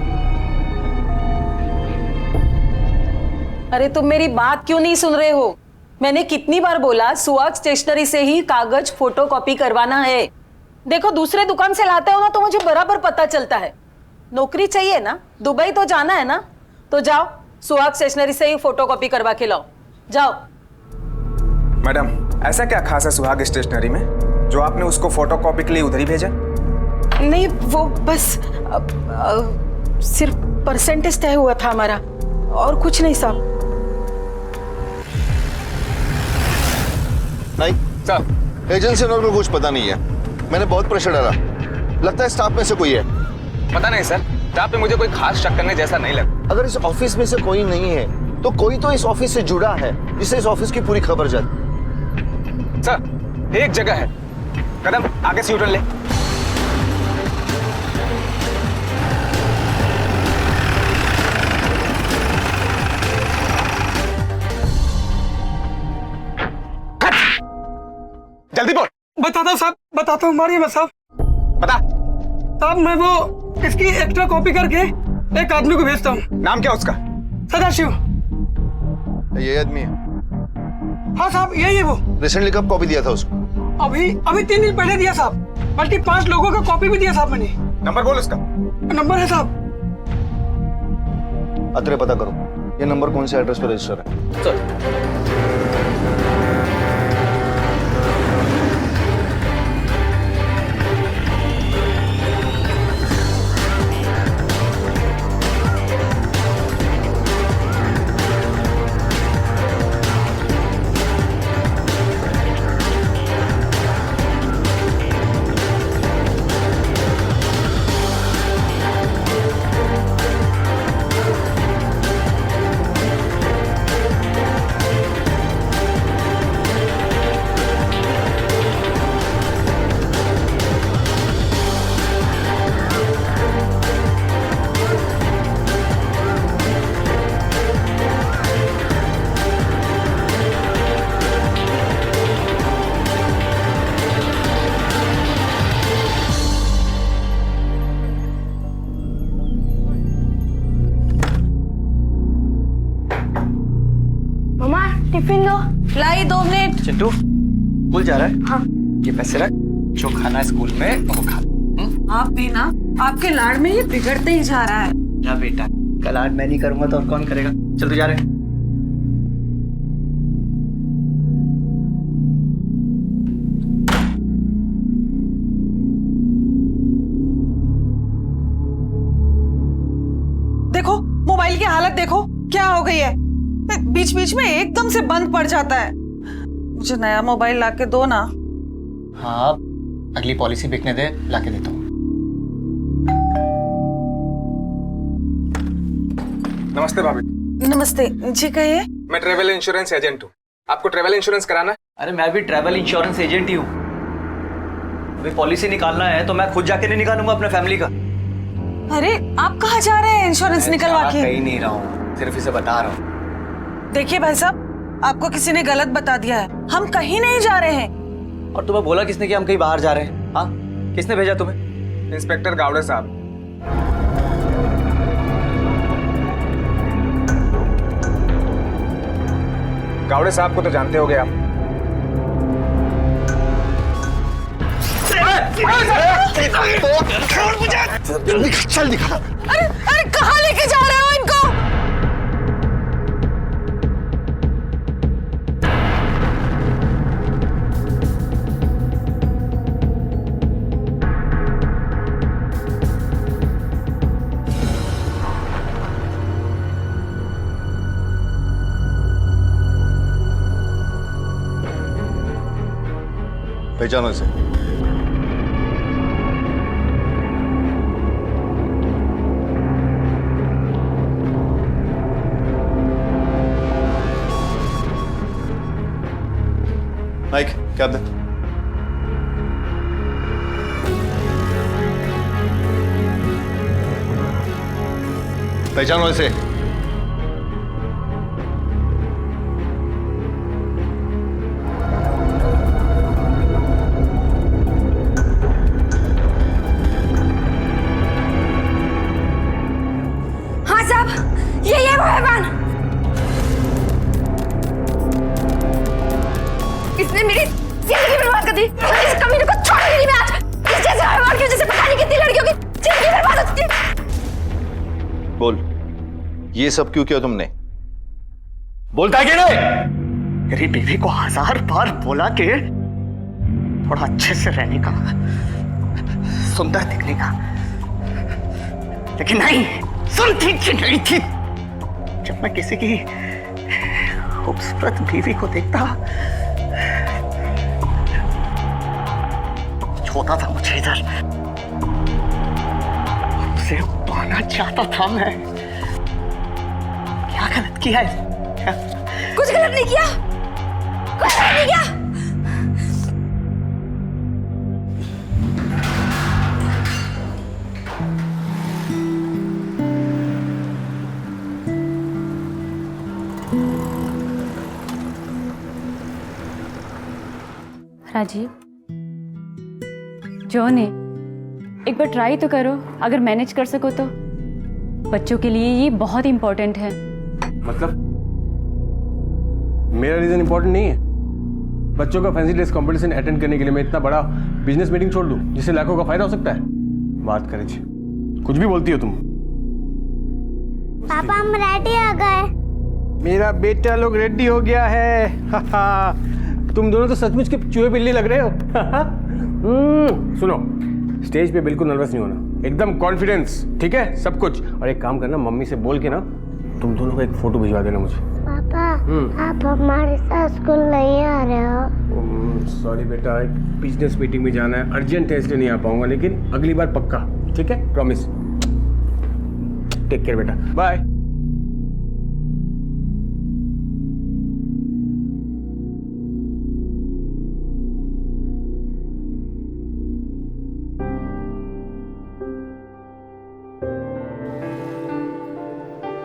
अरे तुम मेरी बात क्यों नहीं सुन रहे हो? मैंने कितनी बार बोला सुहाग स्टेशनरी से ही कागज फोटोकॉपी करवाना है। देखो दूसरे दुकान से लाते हो ना तो मुझे बराबर पता चलता है। नौकरी चाहिए ना, दुबई तो जाना है ना, तो जाओ सुहाग स्टेशनरी से ही फोटोकॉपी करवा के लाओ, जाओ। मैडम ऐसा क्या खास है सुहाग स्टेशनरी में जो आपने उसको फोटोकॉपी के लिए उधर ही भेजा? नहीं वो बस सिर्फ परसेंटेज तय हुआ था हमारा और कुछ नहीं साहब। नहीं सर, एजेंसी ओनर को कुछ पता नहीं है। मैंने बहुत प्रेशर डाला, लगता है स्टाफ में से कोई है। पता नहीं सर, स्टाफ पे मुझे कोई खास शक करने जैसा नहीं लगा। अगर इस ऑफिस में से कोई नहीं है तो कोई तो इस ऑफिस से जुड़ा है जिससे इस ऑफिस की पूरी खबर जाती। सर एक जगह है, कदम आगे से यूटर्न ले। जल्दी बोल। बताता हूँ साहब, बताता हूँ, मारिए मत साहब। बता साहब मैं वो इसकी एक्स्ट्रा कॉपी करके एक आदमी को भेजता हूँ। नाम क्या उसका? सदाशिव। ये आदमी है? हाँ साहब यही है वो। रिसेंटली कब कॉपी दिया था उसको? अभी 3 दिन पहले दिया साहब, बल्कि 5 लोगों का कॉपी भी दिया साहब मैंने। नंबर बोल उसका। नंबर है साहब। अतरे पता करो ये नंबर कौन से एड्रेस पर रजिस्टर है। सर टिफिन दो। लाई 2 मिनट। चिंटू स्कूल जा रहा है? हाँ। ये पैसे रख, जो खाना है स्कूल में वो खा। आप भी ना, आपके लाड़ में ये बिगड़ते ही जा रहा है। जा बेटा, कल आज मैं नहीं करूंगा तो और कौन करेगा? चल तू जा रहे। देखो मोबाइल की हालत देखो क्या हो गई है। बीच बीच में एकदम से बंद पड़ जाता है। मुझे नया मोबाइल लाके दो ना। हाँ, अगली पॉलिसी बिकने दे, लाके देता हूँ। नमस्ते भाभी। नमस्ते जी, कहिए। मैं ट्रेवल इंश्योरेंस एजेंट हूँ। आपको ट्रेवल इंश्योरेंस कराना है? अरे मैं भी ट्रैवल इंश्योरेंस एजेंट ही हूँ। अभी पॉलिसी निकालना है तो मैं खुद जाके नहीं निकालूंगा अपने फैमिली का। अरे आप कहाँ जा रहे हैं इंश्योरेंस निकलवा के? कहीं नहीं रहा हूँ, सिर्फ इसे बता रहा हूँ। देखिए भाई साहब, आपको किसी ने गलत बता दिया है। हम कहीं नहीं जा रहे हैं। और तुम्हें बोला किसने कि हम कहीं बाहर जा रहे हैं? हाँ, किसने भेजा तुम्हें? इंस्पेक्टर गावड़े साहब। गावड़े साहब को तो जानते होगे आप। चल दिखा। अरे कहाँ लेके जा रहे हो इनको? पहचानो इसे। माइक, कैब दे। पहचानो इसे। हाँ साहब, ये वो हैवान। इसने मेरी जिंदगी बर्बाद कर दी। इस कमीने को छोड़ूंगी मैं आज। इस जैसे हैवान की वजह से पता नहीं कितनी लड़कियों की जिंदगी बर्बाद हो चुकी है। बोल, ये सब क्यों किया तुमने? बोलता है कि नहीं? मेरी बीवी को 1000 बार बोला कि थोड़ा अच्छे से रहने का, सुंदर दिखने का, लेकिन नहीं सुनती कि नहीं थी। जब मैं किसी की खूबसूरत बीवी को देखता छोटा था मुझे इधर, उसे पाना चाहता था मैं। क्या गलत किया है? कुछ गलत नहीं किया, कुछ गलत नहीं किया। राजीव, जॉन है, एक बार ट्राई तो करो, अगर मैनेज कर सको तो। बच्चों के लिए ये बहुत इंपॉर्टेंट है। मतलब मेरा रीजन इंपॉर्टेंट नहीं है? बच्चों का फैंसी ड्रेस कंपटीशन अटेंड करने के लिए मैं इतना बड़ा बिजनेस मीटिंग छोड़ दूं जिससे लाखों का फायदा हो सकता है? बात करें जी, कुछ भी बोलती हो तुम। पापा हम रेडी हो गए। मेरा बेटा लोग रेडी हो गया है। तुम दोनों तो सचमुच के चूहे बिल्ली लग रहे हो। सुनो, स्टेज पे बिल्कुल नर्वस नहीं होना, एकदम कॉन्फिडेंस, ठीक है सब कुछ। और एक काम करना, मम्मी से बोल के ना तुम दोनों का एक फोटो भिजवा देना मुझे। पापा आप हमारे साथ स्कूल नहीं आ रहे हो? सॉरी बेटा, एक बिजनेस मीटिंग में जाना है, अर्जेंट है इसलिए नहीं आ पाऊंगा, लेकिन अगली बार पक्का, ठीक है? प्रॉमिस। टेक केयर बेटा, बाय।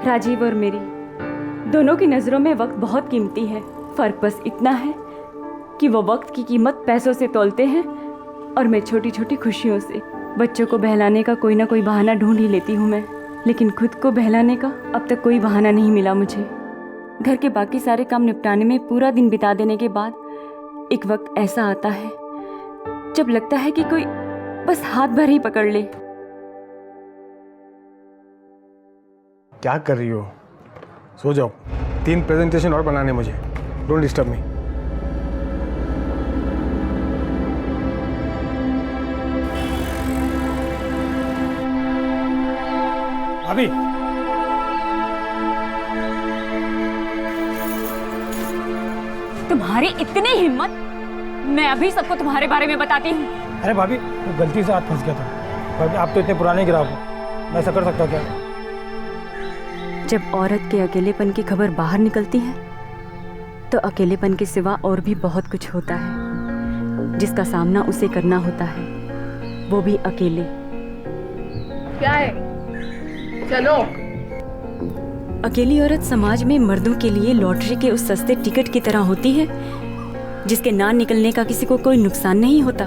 राजीव और मेरी दोनों की नज़रों में वक्त बहुत कीमती है। फर्क बस इतना है कि वो वक्त की कीमत पैसों से तोलते हैं और मैं छोटी छोटी खुशियों से। बच्चों को बहलाने का कोई ना कोई बहाना ढूंढ ही लेती हूँ मैं, लेकिन खुद को बहलाने का अब तक कोई बहाना नहीं मिला मुझे। घर के बाकी सारे काम निपटाने में पूरा दिन बिता देने के बाद एक वक्त ऐसा आता है जब लगता है कि कोई बस हाथ भर ही पकड़ ले। क्या कर रही हो? सो जाओ। 3 प्रेजेंटेशन और बनाने मुझे। Don't disturb me. अभी तुम्हारी इतनी हिम्मत, मैं अभी सबको तुम्हारे बारे में बताती हूँ। अरे भाभी, वो गलती से हाथ फंस गया था। भाभी, आप तो इतने पुराने ग्राहक हो, मैं ऐसा कर सकता क्या? जब औरत के अकेलेपन की खबर बाहर निकलती है तो अकेलेपन के सिवा और भी बहुत कुछ होता है जिसका सामना उसे करना होता है, वो भी अकेले। क्या है? चलो। अकेली औरत समाज में मर्दों के लिए लॉटरी के उस सस्ते टिकट की तरह होती है जिसके ना निकलने का किसी को कोई नुकसान नहीं होता,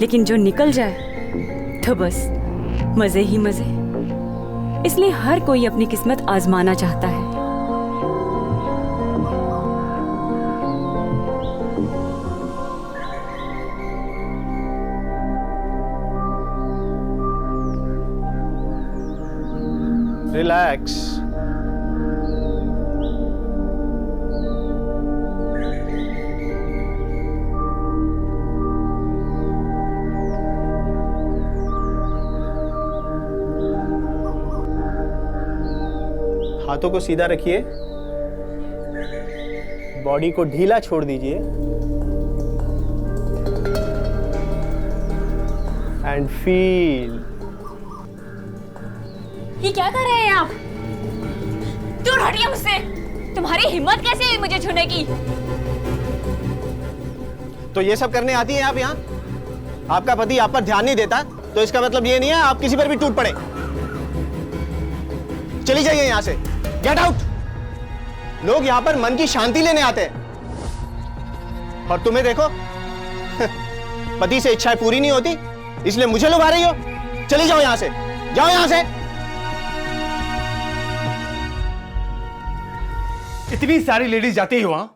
लेकिन जो निकल जाए तो बस मजे ही मजे। इसलिए हर कोई अपनी किस्मत आजमाना चाहता है। रिलैक्स। हाथों को सीधा रखिए, बॉडी को ढीला छोड़ दीजिए एंड फील। ये क्या कर रहे हैं आप? दूर हटिए मुझसे। तुम्हारी हिम्मत कैसे हुई मुझे छूने की? तो ये सब करने आती हैं आप यहाँ? आपका पति आप पर ध्यान नहीं देता तो इसका मतलब ये नहीं है आप किसी पर भी टूट पड़े। चली जाइए यहाँ से, गेट आउट। लोग यहाँ पर मन की शांति लेने आते हैं और तुम्हें देखो पति से इच्छाएं पूरी नहीं होती इसलिए मुझे लुभा रही हो। चली जाओ यहाँ से, जाओ यहाँ से। इतनी सारी लेडीज जाती है वहां,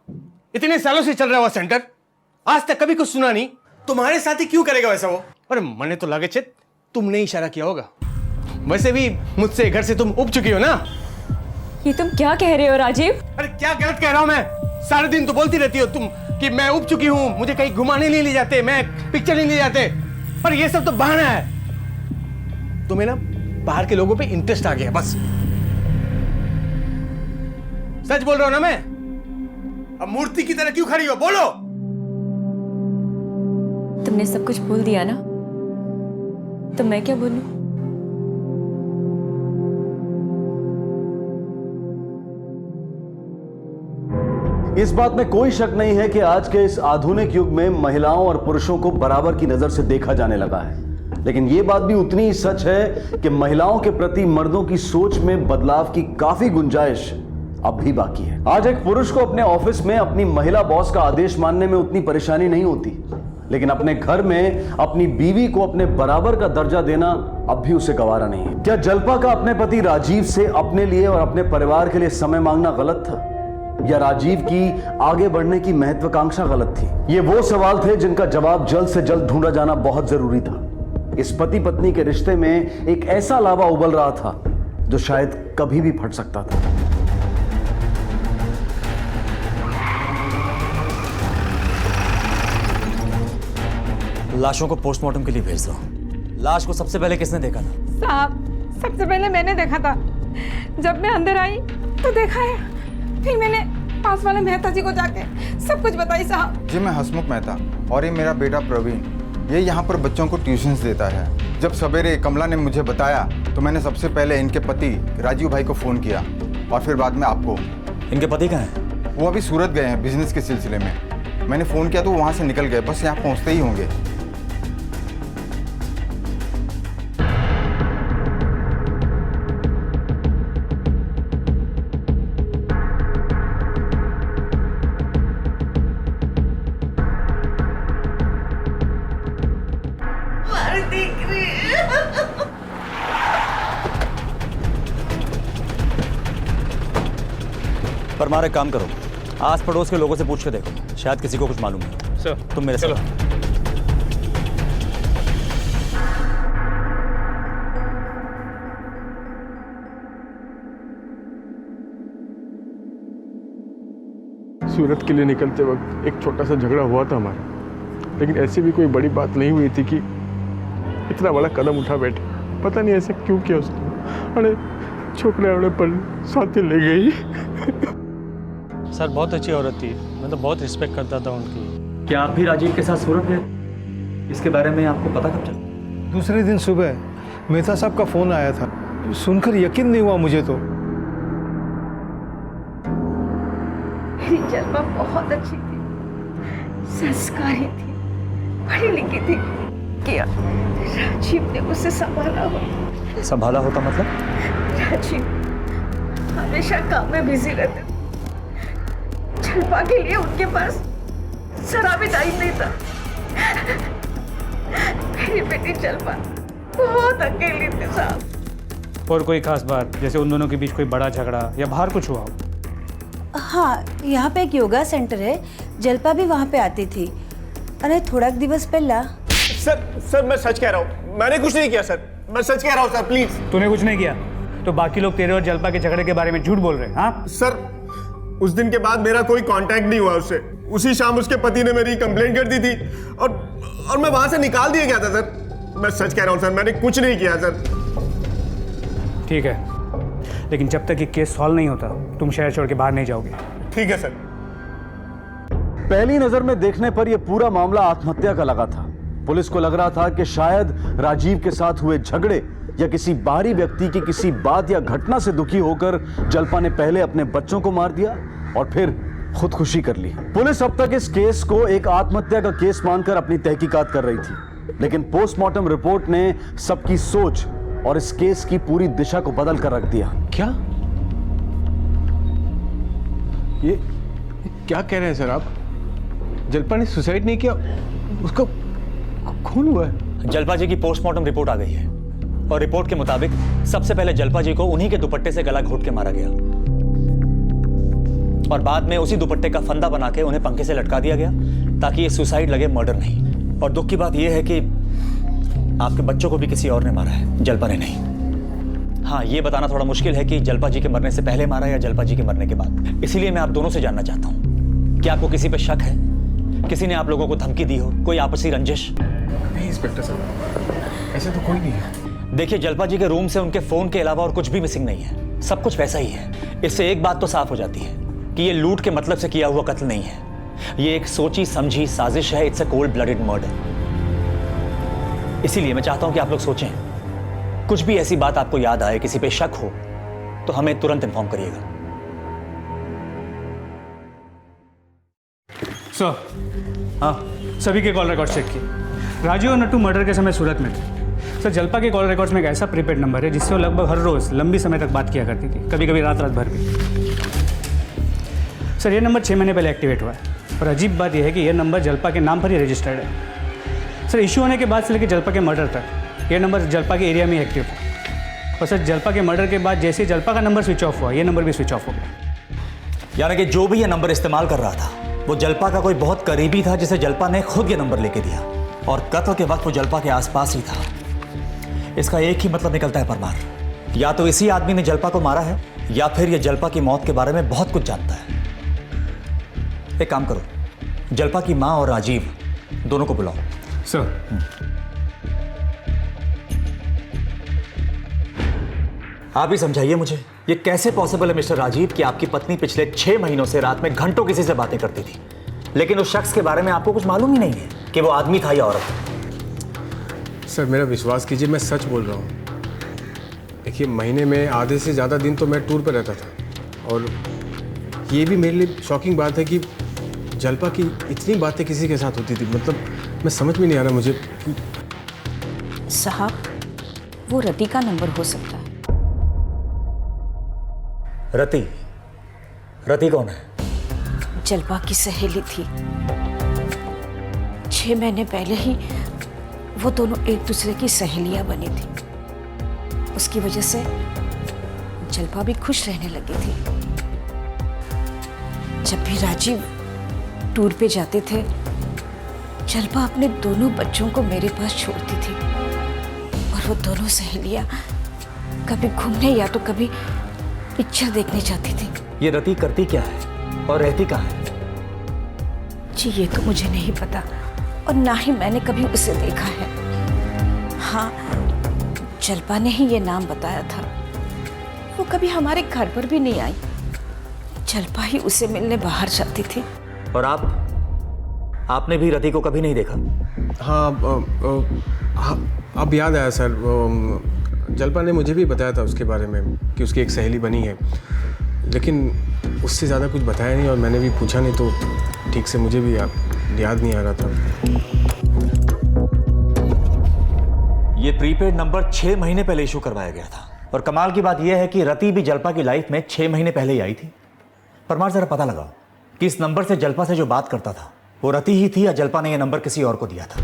इतने सालों से चल रहा हुआ सेंटर, आज तक कभी कुछ सुना नहीं। तुम्हारे साथ ही क्यों करेगा वैसा वो? अरे मैंने तो लगे चित तुमने इशारा किया होगा। वैसे भी मुझसे घर से तुम उब चुकी हो ना। ये तुम क्या कह रहे हो राजीव? अरे क्या गलत कह रहा हूं मैं? सारे दिन तो बोलती रहती हो तुम कि मैं उब चुकी हूं, मुझे कहीं घुमाने नहीं ले जाते, मैं पिक्चर नहीं ले जाते। पर ये सब तो बहाना है। तुम्हें ना बाहर के लोगों पे इंटरेस्ट आ गया बस। सच बोल रहा हूं ना मैं? अब मूर्ति की तरह क्यों खड़ी हो? बोलो। तुमने सब कुछ बोल दिया ना, तो मैं क्या बोलूं? इस बात में कोई शक नहीं है कि आज के इस आधुनिक युग में महिलाओं और पुरुषों को बराबर की नजर से देखा जाने लगा है। लेकिन यह बात भी उतनी ही सच है कि महिलाओं के प्रति मर्दों की सोच में बदलाव की काफी गुंजाइश अब भी बाकी है। आज एक पुरुष को अपने ऑफिस में अपनी महिला बॉस का आदेश मानने में उतनी परेशानी नहीं होती, लेकिन अपने घर में अपनी बीवी को अपने बराबर का दर्जा देना अब भी उसे गवारा नहीं है। क्या जल्पा का अपने पति राजीव से अपने लिए और अपने परिवार के लिए समय मांगना गलत था, या राजीव की आगे बढ़ने की महत्वाकांक्षा गलत थी? ये वो सवाल थे जिनका जवाब जल्द से जल्द ढूंढा जाना बहुत जरूरी था। इस पति पत्नी के रिश्ते में एक ऐसा लावा उबल रहा था जो शायद कभी भी फट सकता था। लाशों को पोस्टमार्टम के लिए भेज दो। लाश को सबसे पहले किसने देखा था? साहब, सबसे पहले मैंने देखा था। जब मैं अंदर आई तो देखा है, फिर मैंने पास वाले मेहता जी को जाके सब कुछ बताई साहब। जी मैं हसमुख मेहता और ये मेरा बेटा प्रवीण, ये यहाँ पर बच्चों को ट्यूशन्स देता है। जब सवेरे कमला ने मुझे बताया तो मैंने सबसे पहले इनके पति राजीव भाई को फ़ोन किया और फिर बाद में आपको। इनके पति कहाँ हैं? वो अभी सूरत गए हैं बिजनेस के सिलसिले में। मैंने फ़ोन किया तो वहाँ से निकल गए, बस यहाँ पहुँचते ही होंगे। परमार, एक काम करो, आस पड़ोस के लोगों से पूछ के देखो, शायद किसी को कुछ मालूम है। सर तुम मेरे साथ। सूरत के लिए निकलते वक्त एक छोटा सा झगड़ा हुआ था हमारा, लेकिन ऐसी भी कोई बड़ी बात नहीं हुई थी कि इतना बड़ा कदम उठा बैठे। पता नहीं ऐसा क्यों किया उसने। अरे छोकरे अड़े पर साथ ले गई। सर बहुत अच्छी औरत थी, मैं तो बहुत रिस्पेक्ट करता था उनकी। क्या आप भी राजीव के साथ सूरत गए? इसके बारे में आपको पता कब चला? दूसरे दिन सुबह मेहता साहब का फोन आया था, सुनकर यकीन नहीं हुआ मुझे तो। मेरी जलवा बहुत अच्छी थी, संस्कारी थी, पढ़ी लिखी थी। क्या राजीव ने उसे संभाला हो? संभाला होता मतलब? राजीव हमेशा काम में बिजी रहते थे। जलपा के लिए उनके पास जरा भी टाइम नहीं था। मेरी बेटी जलपा बहुत अकेली थी साहब। और कोई खास बात, जैसे उन दोनों के बीच कोई बड़ा झगड़ा या बाहर कुछ हुआ हो? हाँ, यहाँ पे एक योगा सेंटर है, जलपा भी वहाँ पे आती थी। अरे थोड़ा दिवस पहला। सर मैं सच कह रहा हूँ, मैंने कुछ नहीं किया सर, मैं सच कह रहा हूँ सर, प्लीज। तूने कुछ नहीं किया तो बाकी लोग तेरे और जलपा के झगड़े के बारे में झूठ बोल रहे हैं? हाँ सर, उस दिन के बाद मेरा कोई कांटेक्ट नहीं हुआ उससे। उसी शाम उसके पति ने मेरी कंप्लेंट कर दी थी और मैं वहां से निकाल दिया गया था सर। मैं सच कह रहा हूँ सर, मैंने कुछ नहीं किया सर। ठीक है, लेकिन जब तक ये केस सॉल्व नहीं होता तुम शहर छोड़ के बाहर नहीं जाओगे। ठीक है सर। पहली नजर में देखने पर यह पूरा मामला आत्महत्या का लगा था। पुलिस को लग रहा था कि शायद राजीव के साथ हुए झगड़े या किसी बाहरी व्यक्ति की किसी बात या घटना से दुखी होकर जलपा ने पहले अपने बच्चों को मार दिया और फिर खुदकुशी कर ली। पुलिस अब तक इस केस को एक आत्महत्या का केस मानकर अपनी तहकीकात कर रही थी, लेकिन पोस्टमार्टम रिपोर्ट ने सबकी सोच और इस केस की पूरी दिशा को बदल कर रख दिया। क्या ये क्या कह रहे हैं सर आप? जलपा ने सुसाइड नहीं किया, उसका खून हुआ है? जलपा जी की पोस्टमार्टम रिपोर्ट आ गई है और रिपोर्ट के मुताबिक सबसे पहले जलपा जी को उन्हीं के दुपट्टे से गला घोट के मारा गया और बाद में उसी दुपट्टे का फंदा बना के उन्हें पंखे से लटका दिया गया ताकि ये सुसाइड लगे, मर्डर नहीं। और दुख की बात यह है कि आपके बच्चों को भी किसी और ने मारा है, जलपा ने नहीं। हाँ, ये बताना थोड़ा मुश्किल है कि जलपा जी के मरने से पहले मारा या जलपा जी के मरने के बाद। इसीलिए मैं आप दोनों से जानना चाहता हूँ कि आपको किसी पे शक है? किसी ने आप लोगों को धमकी दी हो? कोई आपसी रंजिश? नहीं इंस्पेक्टर साहब, ऐसा तो कोई नहीं है। देखिए, जलपा जी के रूम से उनके फोन के अलावा और कुछ भी मिसिंग नहीं है, सब कुछ वैसा ही है। इससे एक बात तो साफ हो जाती है कि ये लूट के मतलब से किया हुआ कत्ल नहीं है, ये एक सोची समझी साजिश है। It's a cold blooded murder. इसीलिए मैं चाहता हूं कि आप लोग सोचें, कुछ भी ऐसी बात आपको याद आए, किसी पे शक हो तो हमें तुरंत इन्फॉर्म करिएगा। सर, हाँ, सभी के कॉल रिकॉर्ड चेक किए। राजू और नट्टू मर्डर के समय सूरत में थे। सर, जलपा के कॉल रिकॉर्ड्स में एक ऐसा प्रीपेड नंबर है जिससे वो लगभग हर रोज लंबी समय तक बात किया करती थी, कभी कभी रात भर भी। सर, ये नंबर 6 महीने पहले एक्टिवेट हुआ है और अजीब बात यह है कि यह नंबर जलपा के नाम पर ही रजिस्टर्ड है। सर, इशू होने के बाद से लेकर जलपा के मर्डर तक यह नंबर जलपा के एरिया में एक्टिव है। और सर, जलपा के मर्डर के बाद जैसे जलपा का नंबर स्विच ऑफ हुआ, यह नंबर भी स्विच ऑफ हो गया। यानी कि जो भी ये नंबर इस्तेमाल कर रहा था वो जलपा का कोई बहुत करीबी था जिसे जलपा ने खुद ये नंबर लेके दिया और कत्ल के वक्त वो जलपा के आसपास ही था। इसका एक ही मतलब निकलता है परमार, या तो इसी आदमी ने जलपा को मारा है या फिर ये जलपा की मौत के बारे में बहुत कुछ जानता है। एक काम करो, जलपा की माँ और राजीव दोनों को बुलाओ। सर, आप ही समझाइए मुझे, ये कैसे पॉसिबल है मिस्टर राजीव कि आपकी पत्नी पिछले 6 महीनों से रात में घंटों किसी से बातें करती थी, लेकिन उस शख्स के बारे में आपको कुछ मालूम ही नहीं है कि वो आदमी था या औरत? सर, मेरा विश्वास कीजिए, मैं सच बोल रहा हूँ। देखिए, महीने में आधे से ज़्यादा दिन तो मैं टूर पर रहता था और ये भी मेरे लिए शॉकिंग बात है कि जलपा की इतनी बातें किसी के साथ होती थी। मतलब मैं समझ में नहीं आ रहा मुझे। साहब, वो रति का नंबर हो सकता है। रति? रति कौन है? जलपा की सहेली थी। 6 महीने पहले ही वो दोनों एक दूसरे की सहेलियां बनी थी। उसकी वजह से जलपा भी खुश रहने लगी थी। जब भी राजीव टूर पे जाते थे, जल्पा अपने दोनों बच्चों को मेरे पास छोड़ती थी और वो दोनों सहेलियां कभी घूमने या तो कभी पिक्चर देखने जाती थी। ये रति करती क्या है और रहती कहाँ है? जी ये तो मुझे नहीं पता और ना ही मैंने कभी उसे देखा है। हाँ, जल्पा ने ही ये नाम बताया था। वो कभी हमारे घर पर भी नहीं आई। जल्पा ही उसे मिलने बाहर जाती थी। और आपने भी रति को कभी नहीं देखा? हाँ, अब याद आया सर, जल्पा ने मुझे भी बताया था उसके बारे में कि उसकी एक सहेली बनी है, लेकिन उससे ज़्यादा कुछ बताया नहीं और मैंने भी पूछा नहीं, तो ठीक से मुझे भी याद नहीं आ रहा था। ये प्रीपेड नंबर 6 महीने पहले इशू करवाया गया था और कमाल की बात यह है कि रति भी जल्पा की लाइफ में 6 महीने पहले ही आई थी। परमार जरा पता लगाओ कि इस नंबर से जल्पा से जो बात करता था वो रति ही थी या जल्पा ने यह नंबर किसी और को दिया था?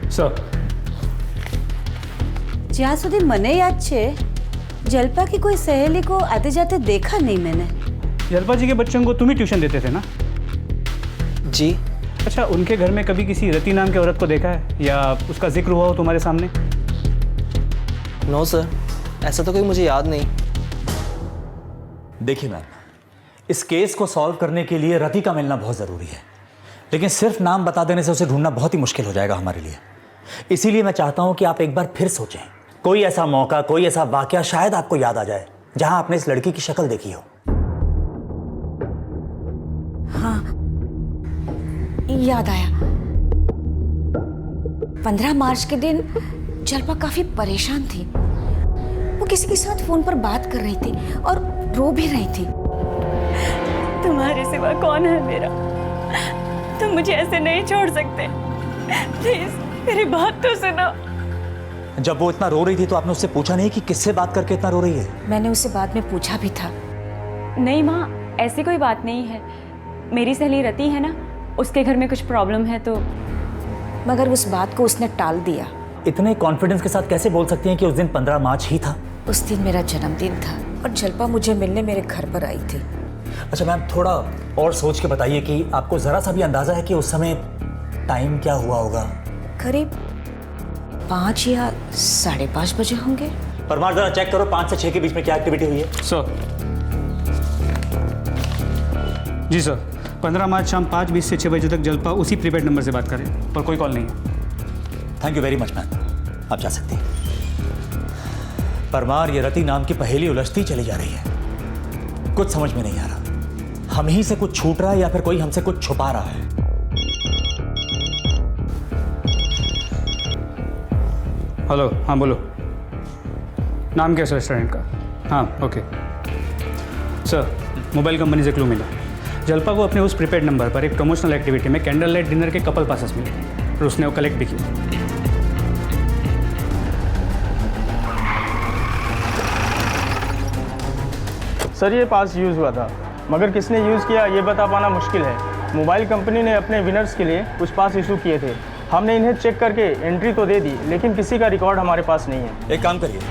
सर, જ્યાં સુધી મને યાદ છે, જલ્પા की कोई सहेली को आते जाते देखा नहीं मैंने। जल्पा जी के बच्चों को तुम ही ट्यूशन देते थे ना? जी। अच्छा, उनके घर में कभी किसी रति नाम की औरत को देखा है या उसका जिक्र हुआ हो तुम्हारे सामने? नो सर, ऐसा तो कोई मुझे याद नहीं। देखिए मैम, इस केस को सॉल्व करने के लिए रति का मिलना बहुत ज़रूरी है, लेकिन सिर्फ नाम बता देने से उसे ढूंढना बहुत ही मुश्किल हो जाएगा हमारे लिए। इसीलिए मैं चाहता हूं कि आप एक बार फिर सोचें, कोई ऐसा मौका, कोई ऐसा वाकया शायद आपको याद आ जाए जहां आपने इस लड़की की शक्ल देखी हो। हाँ, याद आया। 15 मार्च के दिन जल्पा काफी परेशान थी। वो किसी के साथ फोन पर बात कर रही थी और रो भी रही थी। तुम्हारे सिवा कौन है मेरा? तुम मुझे ऐसे नहीं छोड़ सकते। प्लीज मेरी बात तो सुनो। जब वो इतना रो रही थी तो आपने उससे पूछा नहीं कि किससे बात करके इतना रो रही है? मैंने उससे बाद में पूछा भी था। नहीं माँ, ऐसी कोई बात नहीं है। मेरी सहेली रति है ना, उसके घर में कुछ प्रॉब्लम है तो। मगर उस बात को उसने टाल दिया। इतने कॉन्फिडेंस के साथ कैसे बोल सकती हैं कि उस दिन 15 मार्च ही था? उस दिन मेरा जन्मदिन था और जल्पा मुझे मिलने मेरे घर पर आई थी। अच्छा मैम, थोड़ा और सोच के बताइए कि आपको जरा सा भी अंदाजा है कि उस समय टाइम क्या हुआ होगा? करीब 5 या 5:30 बजे होंगे। परमार जरा चेक करो 5 से 6 के बीच में क्या एक्टिविटी हुई है। सर जी सर, 15 मार्च शाम 5:20 से 6 बजे तक जल्पा उसी प्रीपेड नंबर से बात करें और कोई कॉल नहीं है। Thank you very much ma'am, आप जा सकती हैं। परमार, ये रति नाम की पहेली उलझती चली जा रही है। कुछ समझ में नहीं आ रहा, हम ही से कुछ छूट रहा है या फिर कोई हमसे कुछ छुपा रहा है। हेलो, हाँ बोलो। नाम क्या है रेस्टोरेंट का? हाँ ओके सर, मोबाइल कंपनी से क्लू मिला। जल्पा को अपने उस प्रीपेड नंबर पर एक प्रमोशनल एक्टिविटी में कैंडल लाइट डिनर के कपल पासेस मिले और उसने वो कलेक्ट भी किया। सर, ये पास यूज़ हुआ था, मगर किसने यूज़ किया ये बता पाना मुश्किल है। मोबाइल कंपनी ने अपने विनर्स के लिए कुछ पास इशू किए थे। हमने इन्हें चेक करके एंट्री तो दे दी, लेकिन किसी का रिकॉर्ड हमारे पास नहीं है। एक काम करिए,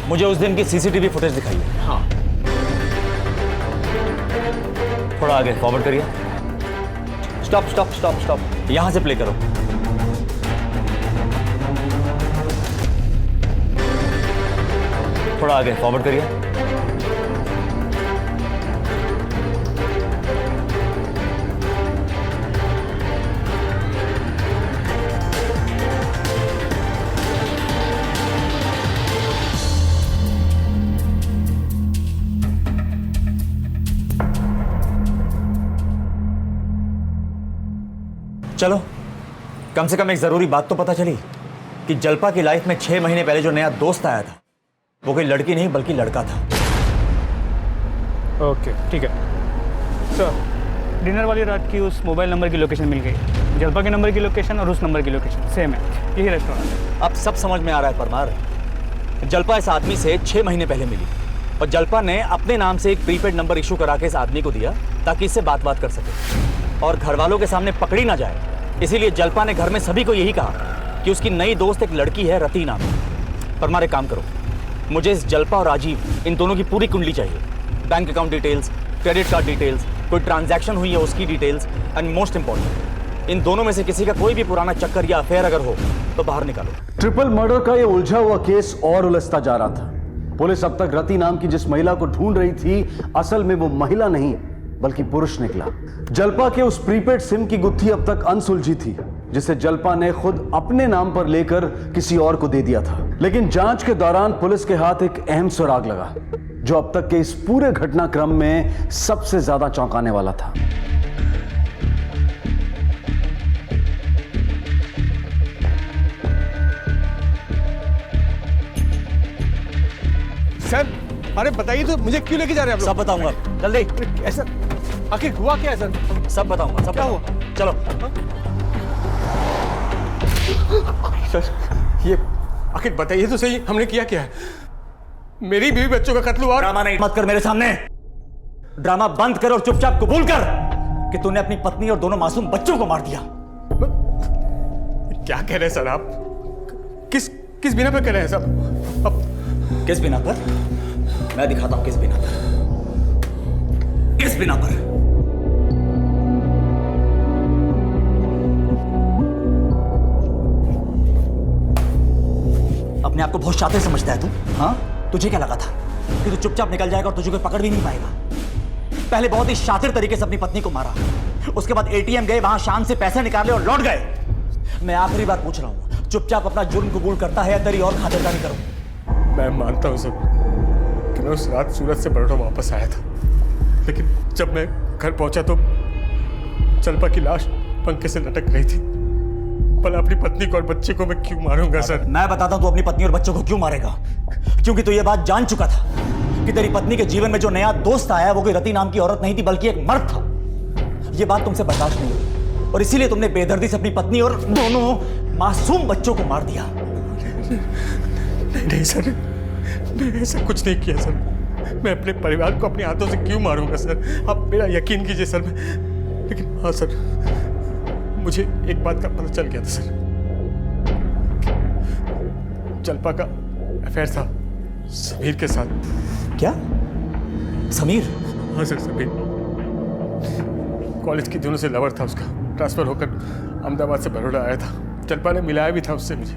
मुझे उस दिन की सीसीटीवी फुटेज दिखाइए। हाँ। थोड़ा आगे फॉरवर्ड करिए। Stop stop stop stop. यहां से प्ले करो। थोड़ा आगे फॉरवर्ड करिए। चलो, कम से कम एक जरूरी बात तो पता चली कि जल्पा की लाइफ में 6 महीने पहले जो नया दोस्त आया था वो कोई लड़की नहीं बल्कि लड़का था। ओके ठीक है सर, डिनर वाली रात की उस मोबाइल नंबर की लोकेशन मिल गई। जल्पा के नंबर की लोकेशन और उस नंबर की लोकेशन सेम है, यही रेस्टोरेंट है। अब सब समझ में आ रहा है परमार। जल्पा इस आदमी से 6 महीने पहले मिली और जल्पा ने अपने नाम से एक प्रीपेड नंबर इशू करा के इस आदमी को दिया ताकि इससे बात कर सके और घर वालों के सामने पकड़ी ना जाए। इसीलिए जल्पा ने घर में सभी को यही कहा कि उसकी नई दोस्त एक लड़की है रति नाम। परमार, एक काम करो, मुझे इस जल्पा और राजीव इन दोनों की पूरी कुंडली चाहिए। Bank account details, credit card details, कोई ट्रांजैक्शन हुई है उसकी details, and most important in दोनों में से किसी का कोई भी पुराना चक्कर या अफेयर अगर हो तो बाहर निकालो। ट्रिपल मर्डर का ये उलझा हुआ केस और उलझता जा रहा था। पुलिस अब तक रति नाम की जिस महिला को ढूंढ रही थी, असल में वो महिला नहीं बल्कि पुरुष निकला। जल्पा के उस प्रीपेड सिम की गुत्थी अब तक अनसुलझी थी, जिसे जल्पा ने खुद अपने नाम पर लेकर किसी और को दे दिया था। लेकिन जांच के दौरान पुलिस के हाथ एक अहम सुराग लगा, जो अब तक के इस पूरे घटनाक्रम में सबसे ज्यादा चौंकाने वाला था। सर, अरे बताइए तो, मुझे क्यों लेके जा रहे हैं आप लोग? सब बताऊंगा, जल्दी। ऐसा आखिर हुआ क्या है सर? सब बताऊंगा, सब क्या हुआ? चलो। सर, ये आखिर बताइए तो सही, हमने किया क्या है? मेरी बीवी बच्चों का कत्ल हुआ। ड्रामा नहीं मत कर मेरे सामने। ड्रामा बंद कर और चुपचाप कबूल कर कि तूने अपनी पत्नी और दोनों मासूम बच्चों को मार दिया। क्या कह रहे हैं सर आप? किस बिना पे कह रहे हैं सब? अब किस बिना पर? मैं दिखाता हूं किस बिना पर। किस बिना पर? अपने आप को बहुत शातिर समझता है तू? हाँ, तुझे क्या लगा था कि तू चुपचाप निकल जाएगा और तुझे कोई पकड़ भी नहीं पाएगा? पहले बहुत ही शातिर तरीके से अपनी पत्नी को मारा, उसके बाद एटीएम गए, वहां शान से पैसे निकाले और लौट गए। मैं आखिरी बार पूछ रहा हूं, चुपचाप अपना जुर्म कबूल करता है या तेरी और खातिरदारी करूं? मैं मानता हूं सब कि मैं उस रात सूरत से बड़ौदा वापस आया था, लेकिन जब मैं घर पहुंचा तो जल्पा की लाश पंखे से लटक रही थी। भला अपनी पत्नी को और बच्चे को मैं क्यों मारूंगा सर? मैं बताता हूं तू अपनी पत्नी और बच्चों को क्यों मारेगा। क्योंकि तू ये बात जान चुका था कि तेरी पत्नी के जीवन में जो नया दोस्त आया वो कोई रति नाम की औरत नहीं थी बल्कि एक मर्द था। ये बात तुमसे बर्दाश्त नहीं हुई और इसीलिए तुमने बेदर्दी से अपनी पत्नी और दोनों मासूम बच्चों को मार दिया। नहीं सर, मैंने ऐसा कुछ नहीं किया सर। मैं अपने परिवार को अपने हाथों से क्यों मारूंगा सर? आप मेरा यकीन कीजिए सर। लेकिन हाँ सर, मुझे एक बात का पता चल गया था सर। जल्पा का अफेयर था समीर के साथ। क्या? समीर? हाँ सर, समीर। कॉलेज के दिनों से लवर था उसका। ट्रांसफर होकर अहमदाबाद से बड़ौदा आया था। जल्पा ने मिलाया भी था उससे मुझे,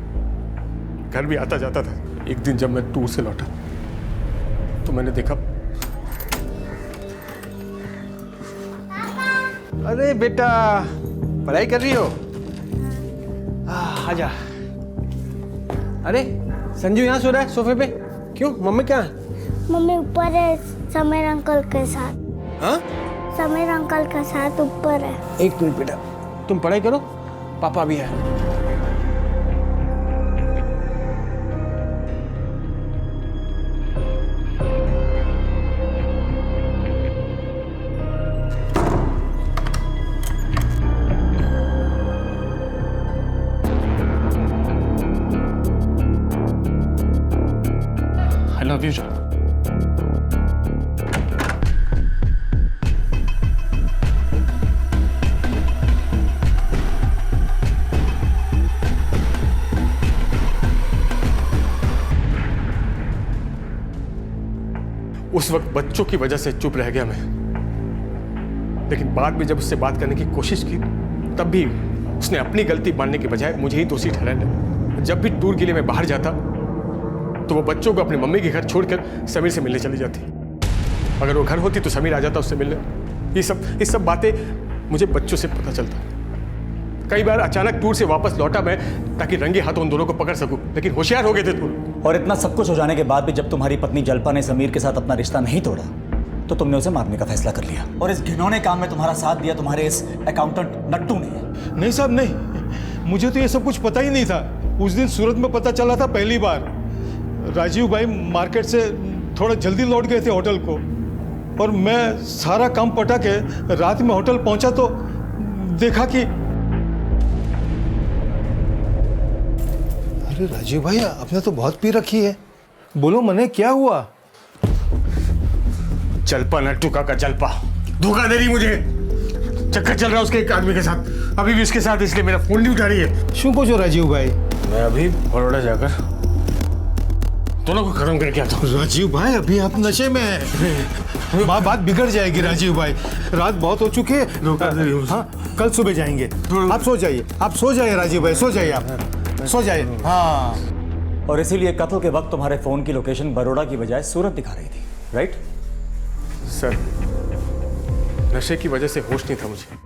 घर भी आता जाता था। एक दिन जब मैं टूर से लौटा तो मैंने देखा। अरे बेटा, पढ़ाई कर रही हो? आजा। अरे संजू यहाँ सो रहा है सोफे पे। क्यों, मम्मी कहाँ है? मम्मी ऊपर है समीर अंकल के साथ। हाँ? समीर अंकल के साथ ऊपर है। एक मिनट बेटा, तुम पढ़ाई करो, पापा भी है। I love you, John. उस वक्त बच्चों की वजह से चुप रह गया मैं, लेकिन बाद में जब उससे बात करने की कोशिश की तब भी उसने अपनी गलती मानने के बजाय मुझे ही दोषी ठहराया। जब भी टूर के लिए मैं बाहर जाता तो वो बच्चों को अपनी मम्मी के घर छोड़कर समीर से मिलने चली जाती। अगर वो घर होती तो समीर आ जाता उससे मिलने। ये सब बातें मुझे बच्चों से पता चलता। कई बार अचानक टूर से वापस लौटा मैं ताकि रंगे हाथों उन दोनों को पकड़ सकूं, लेकिन होशियार हो गए थे तुम। और इतना सब कुछ हो जाने के बाद भी जब तुम्हारी पत्नी जल्पा ने समीर के साथ अपना रिश्ता नहीं तोड़ा तो तुमने उसे मारने का फैसला कर लिया। और इस घिनौने काम में तुम्हारा साथ दिया तुम्हारे इस अकाउंटेंट नट्टू ने। नहीं साहब, नहीं, मुझे तो ये सब कुछ पता ही नहीं था। उस दिन सूरत में पता चला था पहली बार। राजीव भाई मार्केट से थोड़ा जल्दी लौट गए थे होटल को, और मैं सारा काम पटा के रात में होटल पहुंचा तो देखा कि अरे राजीव भाई, आपने तो बहुत पी रखी है। बोलो मने, क्या हुआ? जल्पा, नट्टू का जल्पा धोखा दे रही मुझे। चक्कर चल रहा है उसके एक आदमी के साथ, अभी भी उसके साथ, इसलिए मेरा फोन नहीं उठा रही है। शू को राजीव भाई? मैं अभी बड़ौदा जाकर दोनों को खत्म करके आता हूँ। राजीव भाई अभी आप नशे में हैं। बात बिगड़ जाएगी राजीव भाई, रात बहुत हो चुकी है। हाँ, कल सुबह जाएंगे। आप सो जाइए, आप सो जाइए राजीव भाई, सो जाइए, आप सो जाइए। हाँ, और इसीलिए कत्ल के वक्त तुम्हारे फोन की लोकेशन बड़ौदा की बजाय सूरत दिखा रही थी, राइट? सर, नशे की वजह से होश नहीं था मुझे।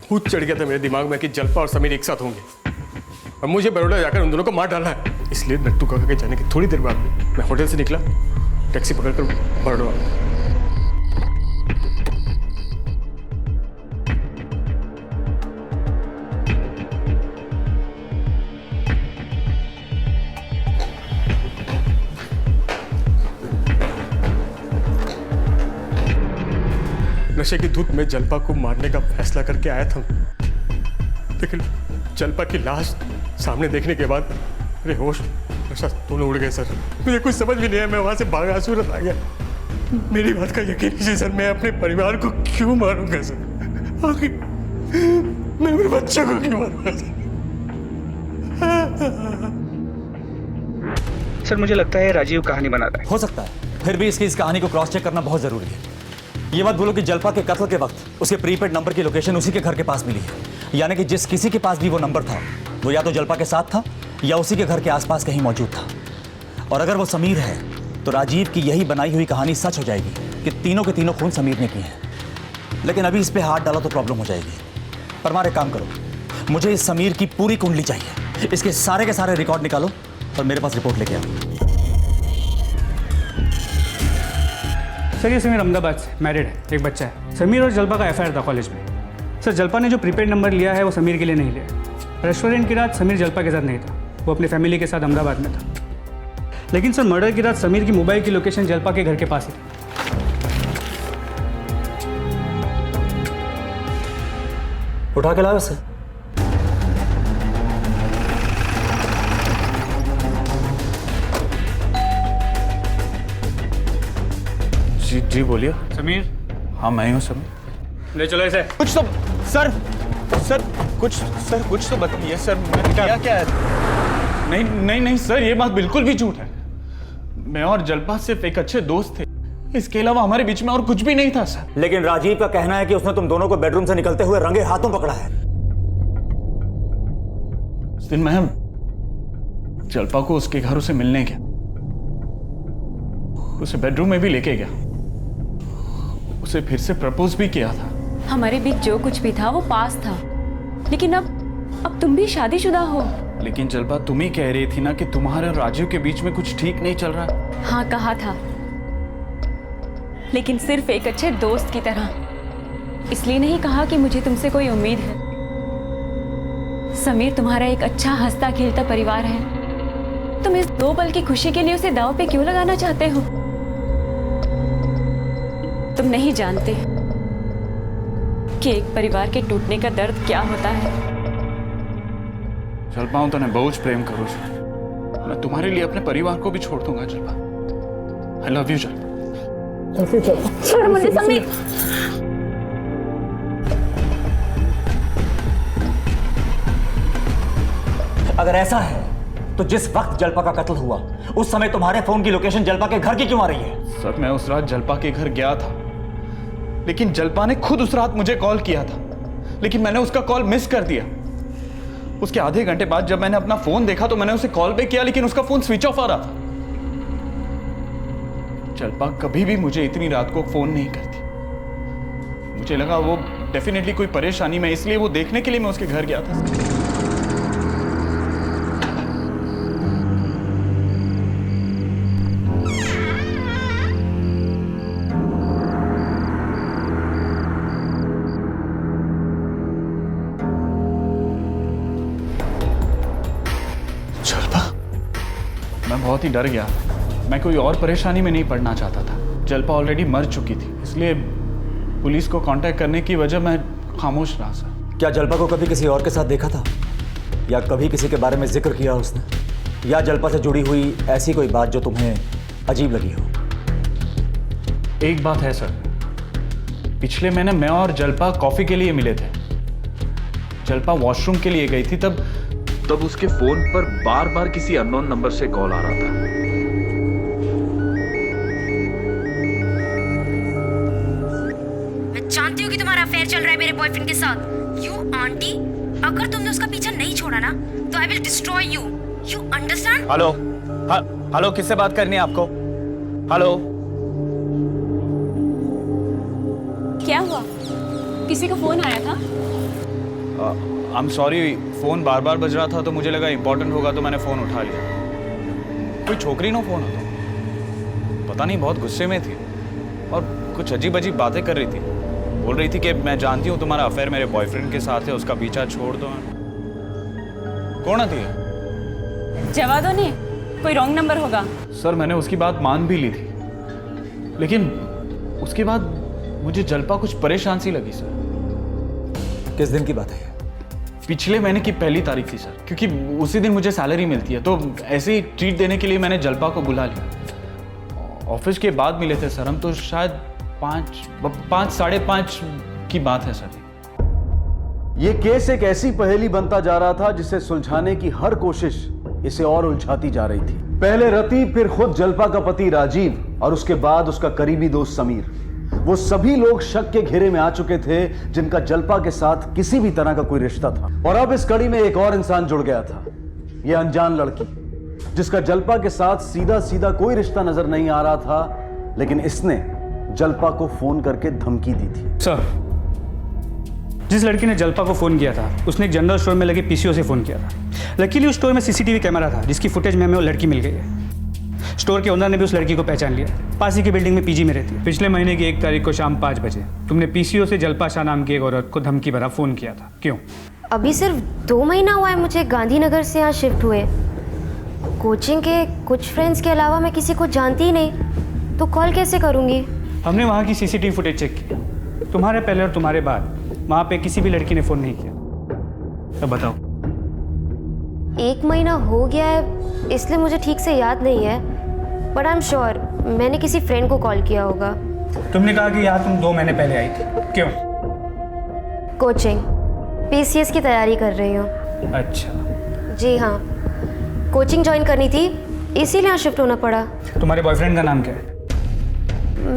भूत चढ़ गया था मेरे दिमाग में कि जलपा और समीर एक साथ होंगे और मुझे बड़ौदा जाकर उन दोनों को मार डालना है। इसलिए नट्टू काका के जाने की थोड़ी देर बाद मैं होटल से निकला, टैक्सी पकड़कर बड़ौदा। नशे की धुत में जलपा को मारने का फैसला करके आया था, लेकिन जलपा की लाश सामने देखने के बाद मेरे होश नशा दोनों उड़ गए सर। मुझे कुछ समझ भी नहीं आया, मैं वहां से भागा सूरत आ गया। मेरी बात का यकीन कीजिए सर, मैं अपने परिवार को क्यों मारूंगा सर? आखिर मैं अपने बच्चों को क्यों मारूंगा सर? मुझे लगता है राजीव कहानी बना रहा है। हो सकता है, फिर भी इस कहानी को क्रॉस चेक करना बहुत जरूरी है। ये मत बोलो कि जलपा के कत्ल के वक्त उसके प्रीपेड नंबर की लोकेशन उसी के घर के पास मिली है, यानी कि जिस किसी के पास भी वो नंबर था वो या तो जलपा के साथ था या उसी के घर के आसपास कहीं मौजूद था। और अगर वो समीर है तो राजीव की यही बनाई हुई कहानी सच हो जाएगी कि तीनों के तीनों खून समीर ने किए हैं। लेकिन अभी इस पे हाथ डाला तो प्रॉब्लम हो जाएगी। परमार, एक काम करो, मुझे इस समीर की पूरी कुंडली चाहिए, इसके सारे के सारे रिकॉर्ड निकालो और मेरे पास रिपोर्ट लेके आओ। सर, ये समीर अहमदाबाद से मैरिड है, एक बच्चा है। समीर और जलपा का एफआईआर था कॉलेज में। सर, जलपा ने जो प्रीपेड नंबर लिया है वो समीर के लिए नहीं लिया। रेस्टोरेंट की रात समीर जलपा के साथ नहीं था, वो अपनी फैमिली के साथ अहमदाबाद में था। लेकिन सर, मर्डर की रात समीर की मोबाइल की लोकेशन जलपा के घर के पास ही थी। उठा के लाओ उसे। जी जी बोलिए। समीर? हाँ मैं ही हूँ समीर। ले चलो इसे। कुछ तो सर कुछ तो बताइए सर, मैंने क्या है? नहीं नहीं नहीं सर, ये बात बिल्कुल भी झूठ है। मैं और जलपा सिर्फ एक अच्छे दोस्त थे, इसके अलावा हमारे बीच में और कुछ भी नहीं था सर। लेकिन राजीव का कहना है कि उसने तुम दोनों को बेडरूम से निकलते हुए रंगे हाथों पकड़ा है। उस दिन मैं जलपा को उसके घर उसे मिलने गया, उसे बेडरूम में भी लेके गया, उसे फिर से प्रपोज भी किया था। हमारे बीच जो कुछ भी था वो पास था, लेकिन अब तुम भी शादीशुदा हो। लेकिन जलपा तुम ही कह रही थी ना कि तुम्हारे और राजीव के बीच में कुछ ठीक नहीं चल रहा। हाँ कहा था, लेकिन सिर्फ एक अच्छे दोस्त की तरह। इसलिए नहीं कहा कि मुझे तुमसे कोई उम्मीद है। समीर तुम्हारा एक अच्छा हंसता खेलता परिवार है। तुम इस 2 पल की खुशी के लिए उसे दांव पे क्यों लगाना चाहते हो? तुम नहीं जानते कि एक परिवार के टूटने का दर्द क्या होता है। जलपा हूं तो मैं बहुत प्रेम करूं, मैं तुम्हारे लिए अपने परिवार को भी छोड़ दूंगा जलपा। आई लव यू जलपा। छोड़ मुझे समीर। अगर ऐसा है तो जिस वक्त जलपा का कत्ल हुआ उस समय तुम्हारे फोन की लोकेशन जलपा के घर की क्यों आ रही है? सर, मैं उस रात जलपा के घर गया था, लेकिन जलपा ने खुद उस रात मुझे कॉल किया था, लेकिन मैंने उसका कॉल मिस कर दिया। उसके आधे घंटे बाद जब मैंने अपना फोन देखा तो मैंने उसे कॉल बैक किया, लेकिन उसका फोन स्विच ऑफ आ रहा था। जलपा कभी भी मुझे इतनी रात को फोन नहीं करती। मुझे लगा वो डेफिनेटली कोई परेशानी में, इसलिए वो देखने के लिए मैं उसके घर गया था। मैं बहुत ही डर गया, मैं कोई और परेशानी में नहीं पड़ना चाहता था। जलपा ऑलरेडी मर चुकी थी, इसलिए पुलिस को कांटेक्ट करने की वजह मैं खामोश रहा सर। क्या जलपा को कभी किसी और के साथ देखा था या कभी किसी के बारे में जिक्र किया उसने, या जलपा से जुड़ी हुई ऐसी कोई बात जो तुम्हें अजीब लगी हो? एक बात है सर, पिछले महीने मैं और जलपा कॉफी के लिए मिले थे। जलपा वॉशरूम के लिए गई थी, तब तब उसके फोन पर बार बार किसी अननोन नंबर से कॉल आ रहा था। मैं जानती हूँ कि तुम्हारा अफेयर चल रहा है मेरे बॉयफ्रेंड के साथ। यू आंटी, अगर तुमने उसका पीछा नहीं छोड़ा ना तो I will destroy you. You understand? Hello, hello, किससे बात करनी है आपको? हेलो, क्या हुआ? किसी का फोन आया था? आई एम सॉरी, फोन बार बार बज रहा था तो मुझे लगा इंपॉर्टेंट होगा तो मैंने फोन उठा लिया। कोई छोकरी ना फोन आता, पता नहीं बहुत गुस्से में थी और कुछ अजीब अजीब बातें कर रही थी। बोल रही थी कि मैं जानती हूँ तुम्हारा अफेयर मेरे बॉयफ्रेंड के साथ है, उसका पीछा छोड़ दो। कौन आती है? जवादों ने कोई रॉन्ग नंबर होगा। सर मैंने उसकी बात मान भी ली थी, लेकिन उसके बाद मुझे जल्पा कुछ परेशान सी लगी सर। किस दिन की बात है? पिछले महीने की 1 तारीख थी सर, क्योंकि उसी दिन मुझे सैलरी मिलती है, तो ऐसे ही ट्रीट देने के लिए मैंने जल्पा को बुला लिया। ऑफिस के बाद मिले थे सर हम, तो शायद 5 साढ़े 5 की बात है सर। ये केस एक ऐसी पहेली बनता जा रहा था जिसे सुलझाने की हर कोशिश इसे और उलझाती जा रही थी। पहले रति, फिर खुद जल्पा का पति राजीव और उसके बाद उसका करीबी दोस्त समीर। वो सभी लोग शक के घेरे में आ चुके थे जिनका जल्पा के साथ किसी भी तरह का कोई रिश्ता था। और अब इस कड़ी में एक और इंसान जुड़ गया था, ये अनजान लड़की, जिसका जल्पा के साथ सीधा सीधा कोई रिश्ता नजर नहीं आ रहा था, लेकिन इसने जल्पा को फोन करके धमकी दी थी। सर, जिस लड़की ने जल्पा को फोन किया था उसने एक जनरल स्टोर में लगे पीसीओ से फोन किया था। लकीली उस स्टोर में सीसीटीवी कैमरा था जिसकी फुटेज में हमें वो लड़की मिल गई है। स्टोर के ओनर ने भी उस लड़की को पहचान लिया। पास ही की बिल्डिंग में पीजी में रहती है। पिछले महीने की 1 तारीख को शाम 5 बजे तुमने पीसीओ से जल्पा शाह नाम की एक औरत को धमकी भरा फोन किया था। क्यों? अभी सिर्फ 2 महीना हुआ है मुझे गांधीनगर से यहाँ शिफ्ट हुए। कोचिंग के कुछ फ्रेंड्स के अलावा मैं किसी को जानती ही नहीं, तो कॉल कैसे करूँगी? हमने वहाँ की सीसीटीवी फुटेज चेक की। तुम्हारे पहले और तुम्हारे बाद वहाँ पे किसी भी लड़की ने फोन नहीं किया। अब बताओ। 1 महीना हो गया है, इसलिए मुझे ठीक से याद नहीं है, बट आई एम श्योर मैंने किसी फ्रेंड को कॉल किया होगा। तुमने कहा कि यहाँ तुम 2 महीने पहले आई थी, क्यों? कोचिंग, पीसीएस की तैयारी कर रही हूँ। अच्छा। जी हाँ, कोचिंग ज्वाइन करनी थी, इसीलिए यहाँ शिफ्ट होना पड़ा। तुम्हारे बॉयफ्रेंड का नाम क्या है?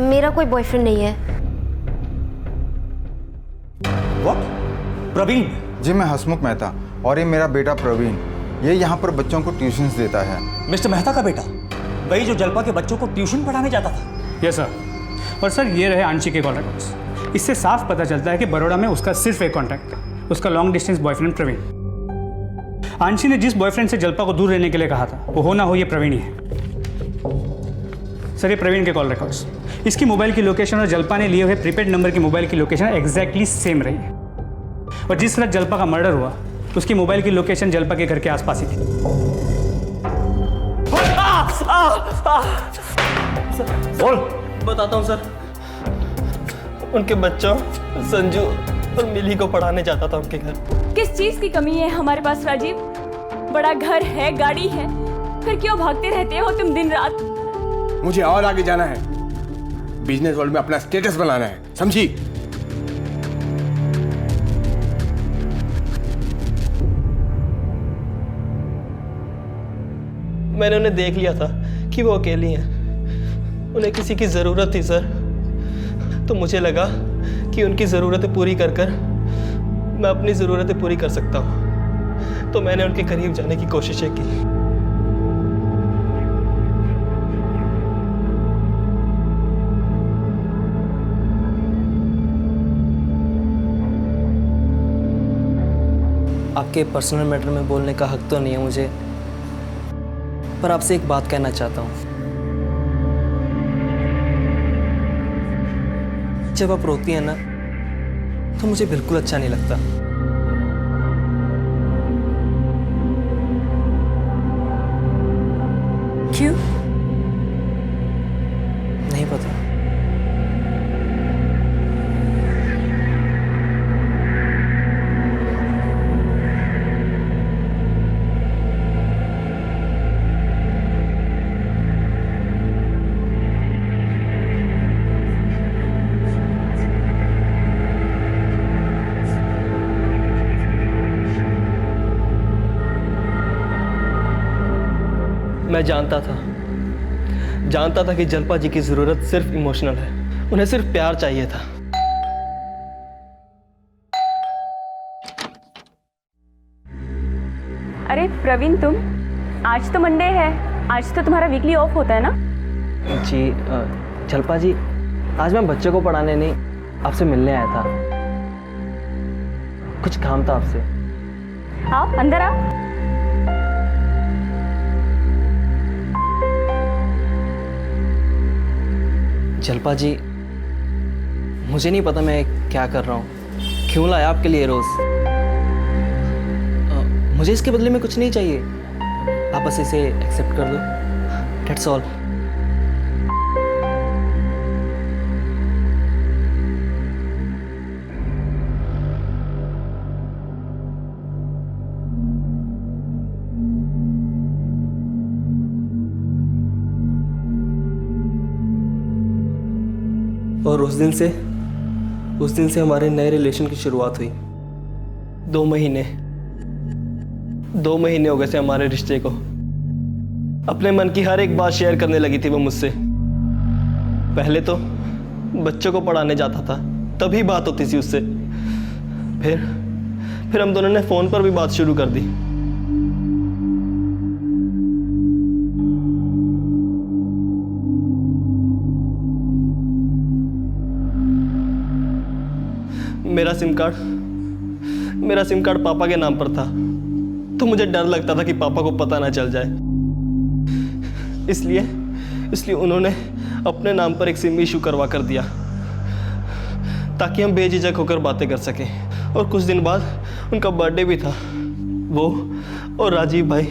मेरा कोई बॉयफ्रेंड नहीं है। प्रवीण? जी मैं हसमुख मेहता, और ये मेरा बेटा प्रवीण। ये यहाँ पर बच्चों को ट्यूशन्स देता है। मिस्टर मेहता का बेटा, वही जो जल्पा के बच्चों को ट्यूशन पढ़ाने जाता था? Yes sir. और सर ये रहे आंशी के कॉल रिकॉर्ड्स। इससे साफ पता चलता है कि बड़ौदा में उसका सिर्फ एक कॉन्टैक्ट था, उसका long distance boyfriend Praveen. Anshi ने जिस बॉयफ्रेंड से जल्पा को दूर रहने के लिए कहा था वो हो ना हो ये प्रवीण ही है। सर ये प्रवीण के कॉल रिकॉर्ड्स, इसकी मोबाइल की लोकेशन और जल्पा ने लिए हुए प्रीपेड नंबर की मोबाइल की लोकेशन एग्जैक्टली सेम रही है। और जिस रात जल्पा का मर्डर हुआ उसकी मोबाइल की लोकेशन जल्पा के घर के आसपास ही थी। बोल। बताता हूँ सर, उनके बच्चों संजू और मिली को पढ़ाने जाता था उनके घर। किस चीज की कमी है हमारे पास राजीव? बड़ा घर है, गाड़ी है, फिर क्यों भागते रहते हो तुम दिन रात? मुझे और आगे जाना है, बिजनेस वर्ल्ड में अपना स्टेटस बनाना है, समझी? मैंने उन्हें देख लिया था कि वो अकेली हैं, उन्हें किसी की ज़रूरत थी सर, तो मुझे लगा कि उनकी ज़रूरतें पूरी कर कर मैं अपनी ज़रूरतें पूरी कर सकता हूँ, तो मैंने उनके करीब जाने की कोशिशें की। आपके पर्सनल मैटर में बोलने का हक तो नहीं है मुझे, पर आपसे एक बात कहना चाहता हूँ। जब आप रोती हैं ना तो मुझे बिल्कुल अच्छा नहीं लगता। क्यों? नहीं पता। मैं जानता था कि जलपा जी की जरूरत सिर्फ इमोशनल है, उन्हें सिर्फ प्यार चाहिए था। अरे प्रवीण, तुम आज तो मंडे है, आज तो तुम्हारा वीकली ऑफ होता है ना? जी जलपा जी, आज मैं बच्चों को पढ़ाने नहीं, आपसे मिलने आया था। कुछ काम था आपसे। आओ अंदर आओ। जलपा जी, मुझे नहीं पता मैं क्या कर रहा हूँ, क्यों लाया आपके लिए रोज। मुझे इसके बदले में कुछ नहीं चाहिए, आप बस इसे एक्सेप्ट कर दो, दैट्स ऑल। और उस दिन से हमारे नए रिलेशन की शुरुआत हुई। 2 महीने हो गए थे हमारे रिश्ते को। अपने मन की हर एक बात शेयर करने लगी थी वो मुझसे। पहले तो बच्चों को पढ़ाने जाता था, तभी बात होती थी उससे। फिर हम दोनों ने फोन पर भी बात शुरू कर दी। मेरा सिम कार्ड पापा के नाम पर था, तो मुझे डर लगता था कि पापा को पता ना चल जाए। इसलिए उन्होंने अपने नाम पर एक सिम इशू करवा कर दिया, ताकि हम बेझिझक होकर बातें कर सकें। और कुछ दिन बाद उनका बर्थडे भी था। वो और राजीव भाई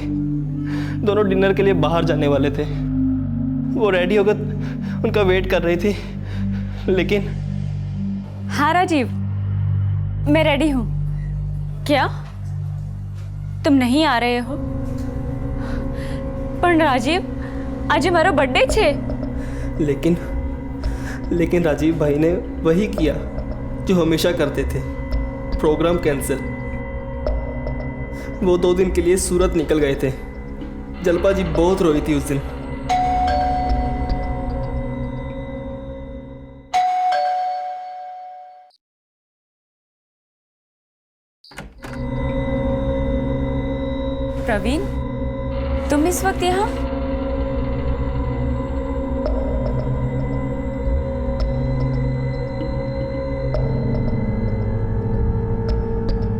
दोनों डिनर के लिए बाहर जाने वाले थे। वो रेडी होकर उनका वेट कर रही थी, लेकिन हाँ राजीव, मैं रेडी हूँ। क्या तुम नहीं आ रहे हो? पर राजीव, आज हमारा बर्थडे छे। लेकिन राजीव भाई ने वही किया जो हमेशा करते थे, प्रोग्राम कैंसिल। वो 2 दिन के लिए सूरत निकल गए थे। जलपा जी बहुत रोई थी उस दिन। प्रवीण, तुम इस वक्त यहाँ?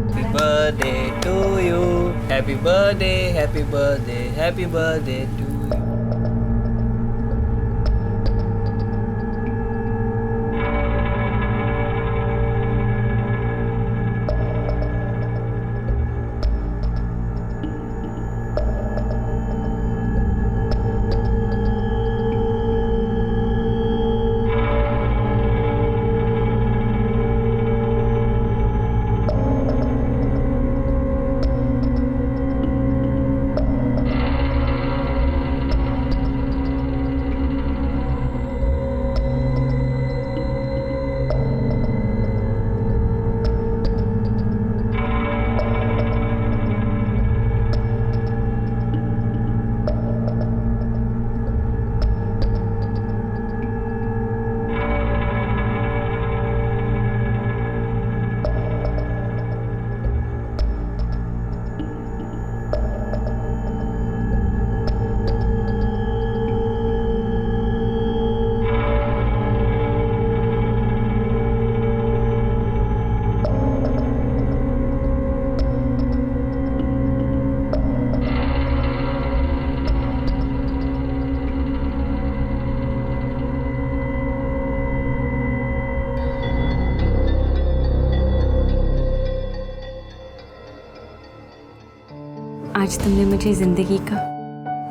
Happy birthday to you, happy birthday, happy birthday, happy birthday to you. आज तुमने मुझे जिंदगी का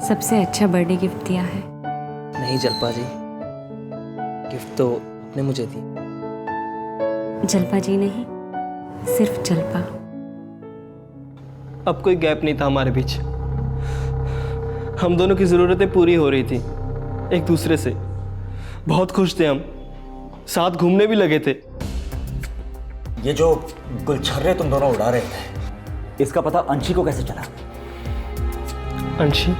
सबसे अच्छा बर्थडे गिफ्ट दिया है। नहीं जलपा जी, गिफ्ट तो आपने मुझे दी। जलपा जी नहीं, सिर्फ जलपा। अब कोई गैप नहीं था हमारे बीच। हम दोनों की ज़रूरतें पूरी हो रही थी एक दूसरे से। बहुत खुश थे हम, साथ घूमने भी लगे थे। ये जो गुलछर्रे तुम दोनों उड़ा रहे थे, इसका पता अंशी को कैसे चला? अंशी?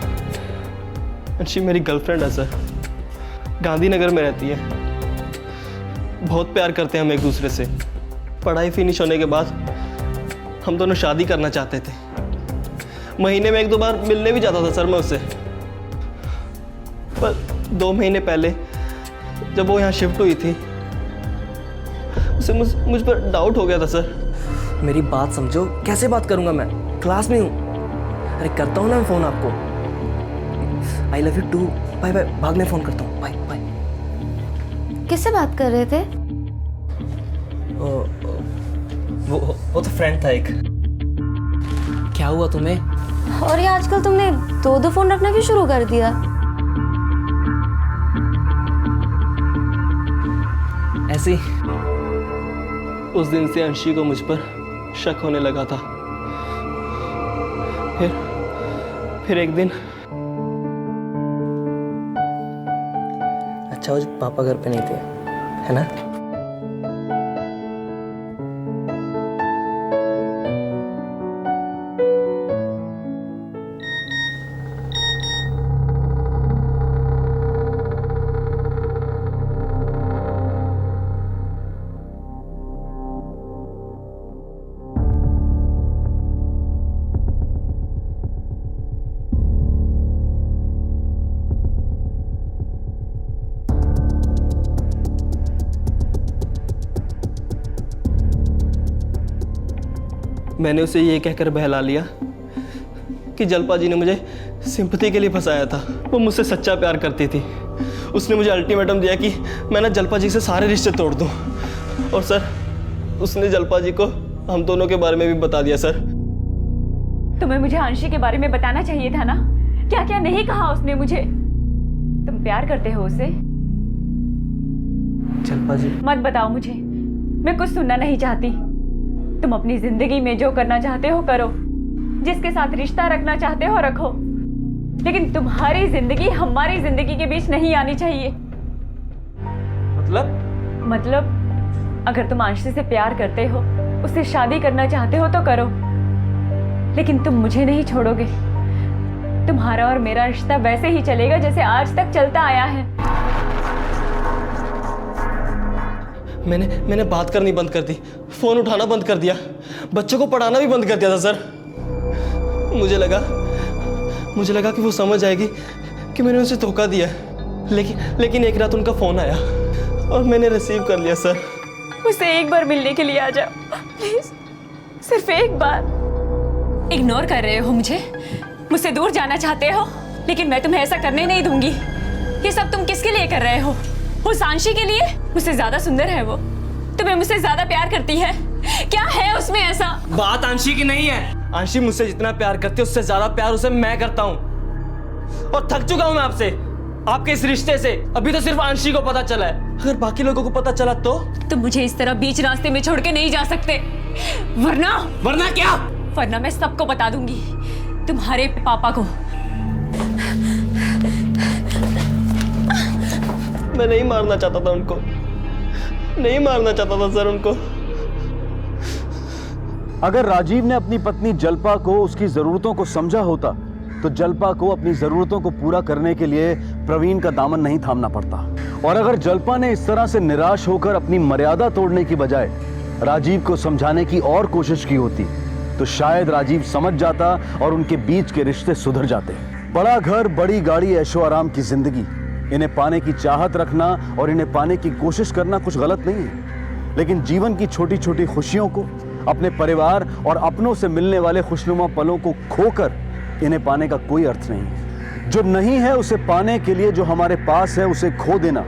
अंशी मेरी गर्लफ्रेंड है सर, गांधीनगर में रहती है। बहुत प्यार करते हैं हम एक दूसरे से। पढ़ाई फिनिश होने के बाद हम दोनों शादी करना चाहते थे। महीने में 1-2 बार मिलने भी जाता था सर मैं उससे। पर 2 महीने पहले जब वो यहाँ शिफ्ट हुई थी, उसे मुझ पर डाउट हो गया था सर। मेरी बात समझो, कैसे बात करूंगा मैं, क्लास में हूँ। अरे करता हूँ ना मैं फ़ोन आपको। I love you too, bye bye, बाद में फ़ोन करता हूँ, बाय बाय। किससे बात कर रहे थे? वो तो फ्रेंड था एक। क्या हुआ तुम्हें? और ये आजकल तुमने 2-2 फोन रखना भी शुरू कर दिया। ऐसे ही उस दिन से अंशी को मुझ पर शक होने लगा था। फिर एक दिन अच्छा, आज पापा घर पे नहीं थे, है ना? मैंने उसे ये कहकर बहला लिया कि जलपा जी ने मुझे सिंपैथी के लिए फंसाया था। वो मुझसे सच्चा प्यार करती थी। उसने मुझे अल्टीमेटम दिया कि मैं ना जलपा जी से सारे रिश्ते तोड़ दूं। और सर, उसने जलपा जी को हम दोनों के बारे में भी बता दिया सर। तुम्हें मुझे अंशी के बारे में बताना चाहिए था ना। क्या क्या नहीं कहा उसने मुझे। तुम प्यार करते हो उसे? जलपा जी मत बताओ मुझे, मैं कुछ सुनना नहीं चाहती। तुम अपनी जिंदगी में जो करना चाहते हो करो, जिसके साथ रिश्ता रखना चाहते हो रखो, लेकिन तुम्हारी जिंदगी हमारी जिंदगी के बीच नहीं आनी चाहिए। मतलब अगर तुम अंशी से प्यार करते हो, उससे शादी करना चाहते हो तो करो, लेकिन तुम मुझे नहीं छोड़ोगे। तुम्हारा और मेरा रिश्ता वैसे ही चलेगा जैसे आज तक चलता आया है। मैंने बात करनी बंद कर दी, फोन उठाना बंद कर दिया, बच्चों को पढ़ाना भी बंद कर दिया था सर। मुझे लगा कि वो समझ आएगी कि मैंने उसे धोखा दिया। लेकिन एक रात उनका फोन आया और मैंने रिसीव कर लिया सर। मुझसे एक बार मिलने के लिए आ जाओ प्लीज, सिर्फ एक बार। इग्नोर कर रहे हो मुझसे दूर जाना चाहते हो, लेकिन मैं तुम्हें ऐसा करने नहीं दूंगी। ये सब तुम किसके लिए कर रहे हो? उस अंशी के लिए? मुझसे ज्यादा सुंदर है वो, तुम्हें मुझसे ज्यादा प्यार करती है। क्या है उसमें ऐसा? बात अंशी की नहीं है। अंशी मुझसे जितना प्यार करती है उससे ज्यादा प्यार उसे मैं करता हूँ। और थक चुका हूँ मैं आपसे, आपके इस रिश्ते से। अभी तो सिर्फ अंशी को पता चला है, अगर बाकी लोगों को पता चला तो? तुम मुझे इस तरह बीच रास्ते में छोड़ के नहीं जा सकते, वरना क्या? वरना मैं सबको बता दूंगी, तुम्हारे पापा को। मैं नहीं मारना चाहता था उनको, नहीं मारना चाहता था सर उनको। अगर राजीव ने अपनी पत्नी जलपा को उसकी जरूरतों को समझा होता तो जलपा को अपनी जरूरतों को पूरा करने के लिए प्रवीण का दामन नहीं थामना पड़ता। और अगर जलपा ने इस तरह से निराश होकर अपनी मर्यादा तोड़ने की बजाय राजीव को समझाने की और कोशिश की होती तो शायद राजीव समझ जाता और उनके बीच के रिश्ते सुधर जाते। बड़ा घर, बड़ी गाड़ी, ऐशो आराम की जिंदगी, इन्हें पाने की चाहत रखना और इन्हें पाने की कोशिश करना कुछ गलत नहीं है, लेकिन जीवन की छोटी छोटी खुशियों को, अपने परिवार और अपनों से मिलने वाले खुशनुमा पलों को खोकर इन्हें पाने का कोई अर्थ नहीं है। जो नहीं है उसे पाने के लिए जो हमारे पास है उसे खो देना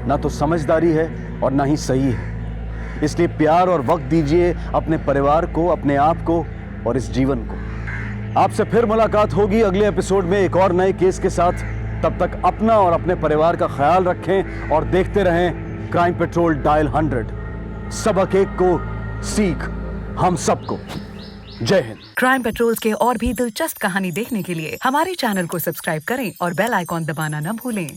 ना तो समझदारी है और ना ही सही है। इसलिए प्यार और वक्त दीजिए अपने परिवार को, अपने आप को और इस जीवन को। आपसे फिर मुलाकात होगी अगले एपिसोड में एक और नए केस के साथ। तब तक अपना और अपने परिवार का ख्याल रखें और देखते रहें क्राइम पेट्रोल डायल 100। सबक एक को सीख हम सबको। जय हिंद। क्राइम पेट्रोल के और भी दिलचस्प कहानी देखने के लिए हमारे चैनल को सब्सक्राइब करें और बेल आइकॉन दबाना न भूलें।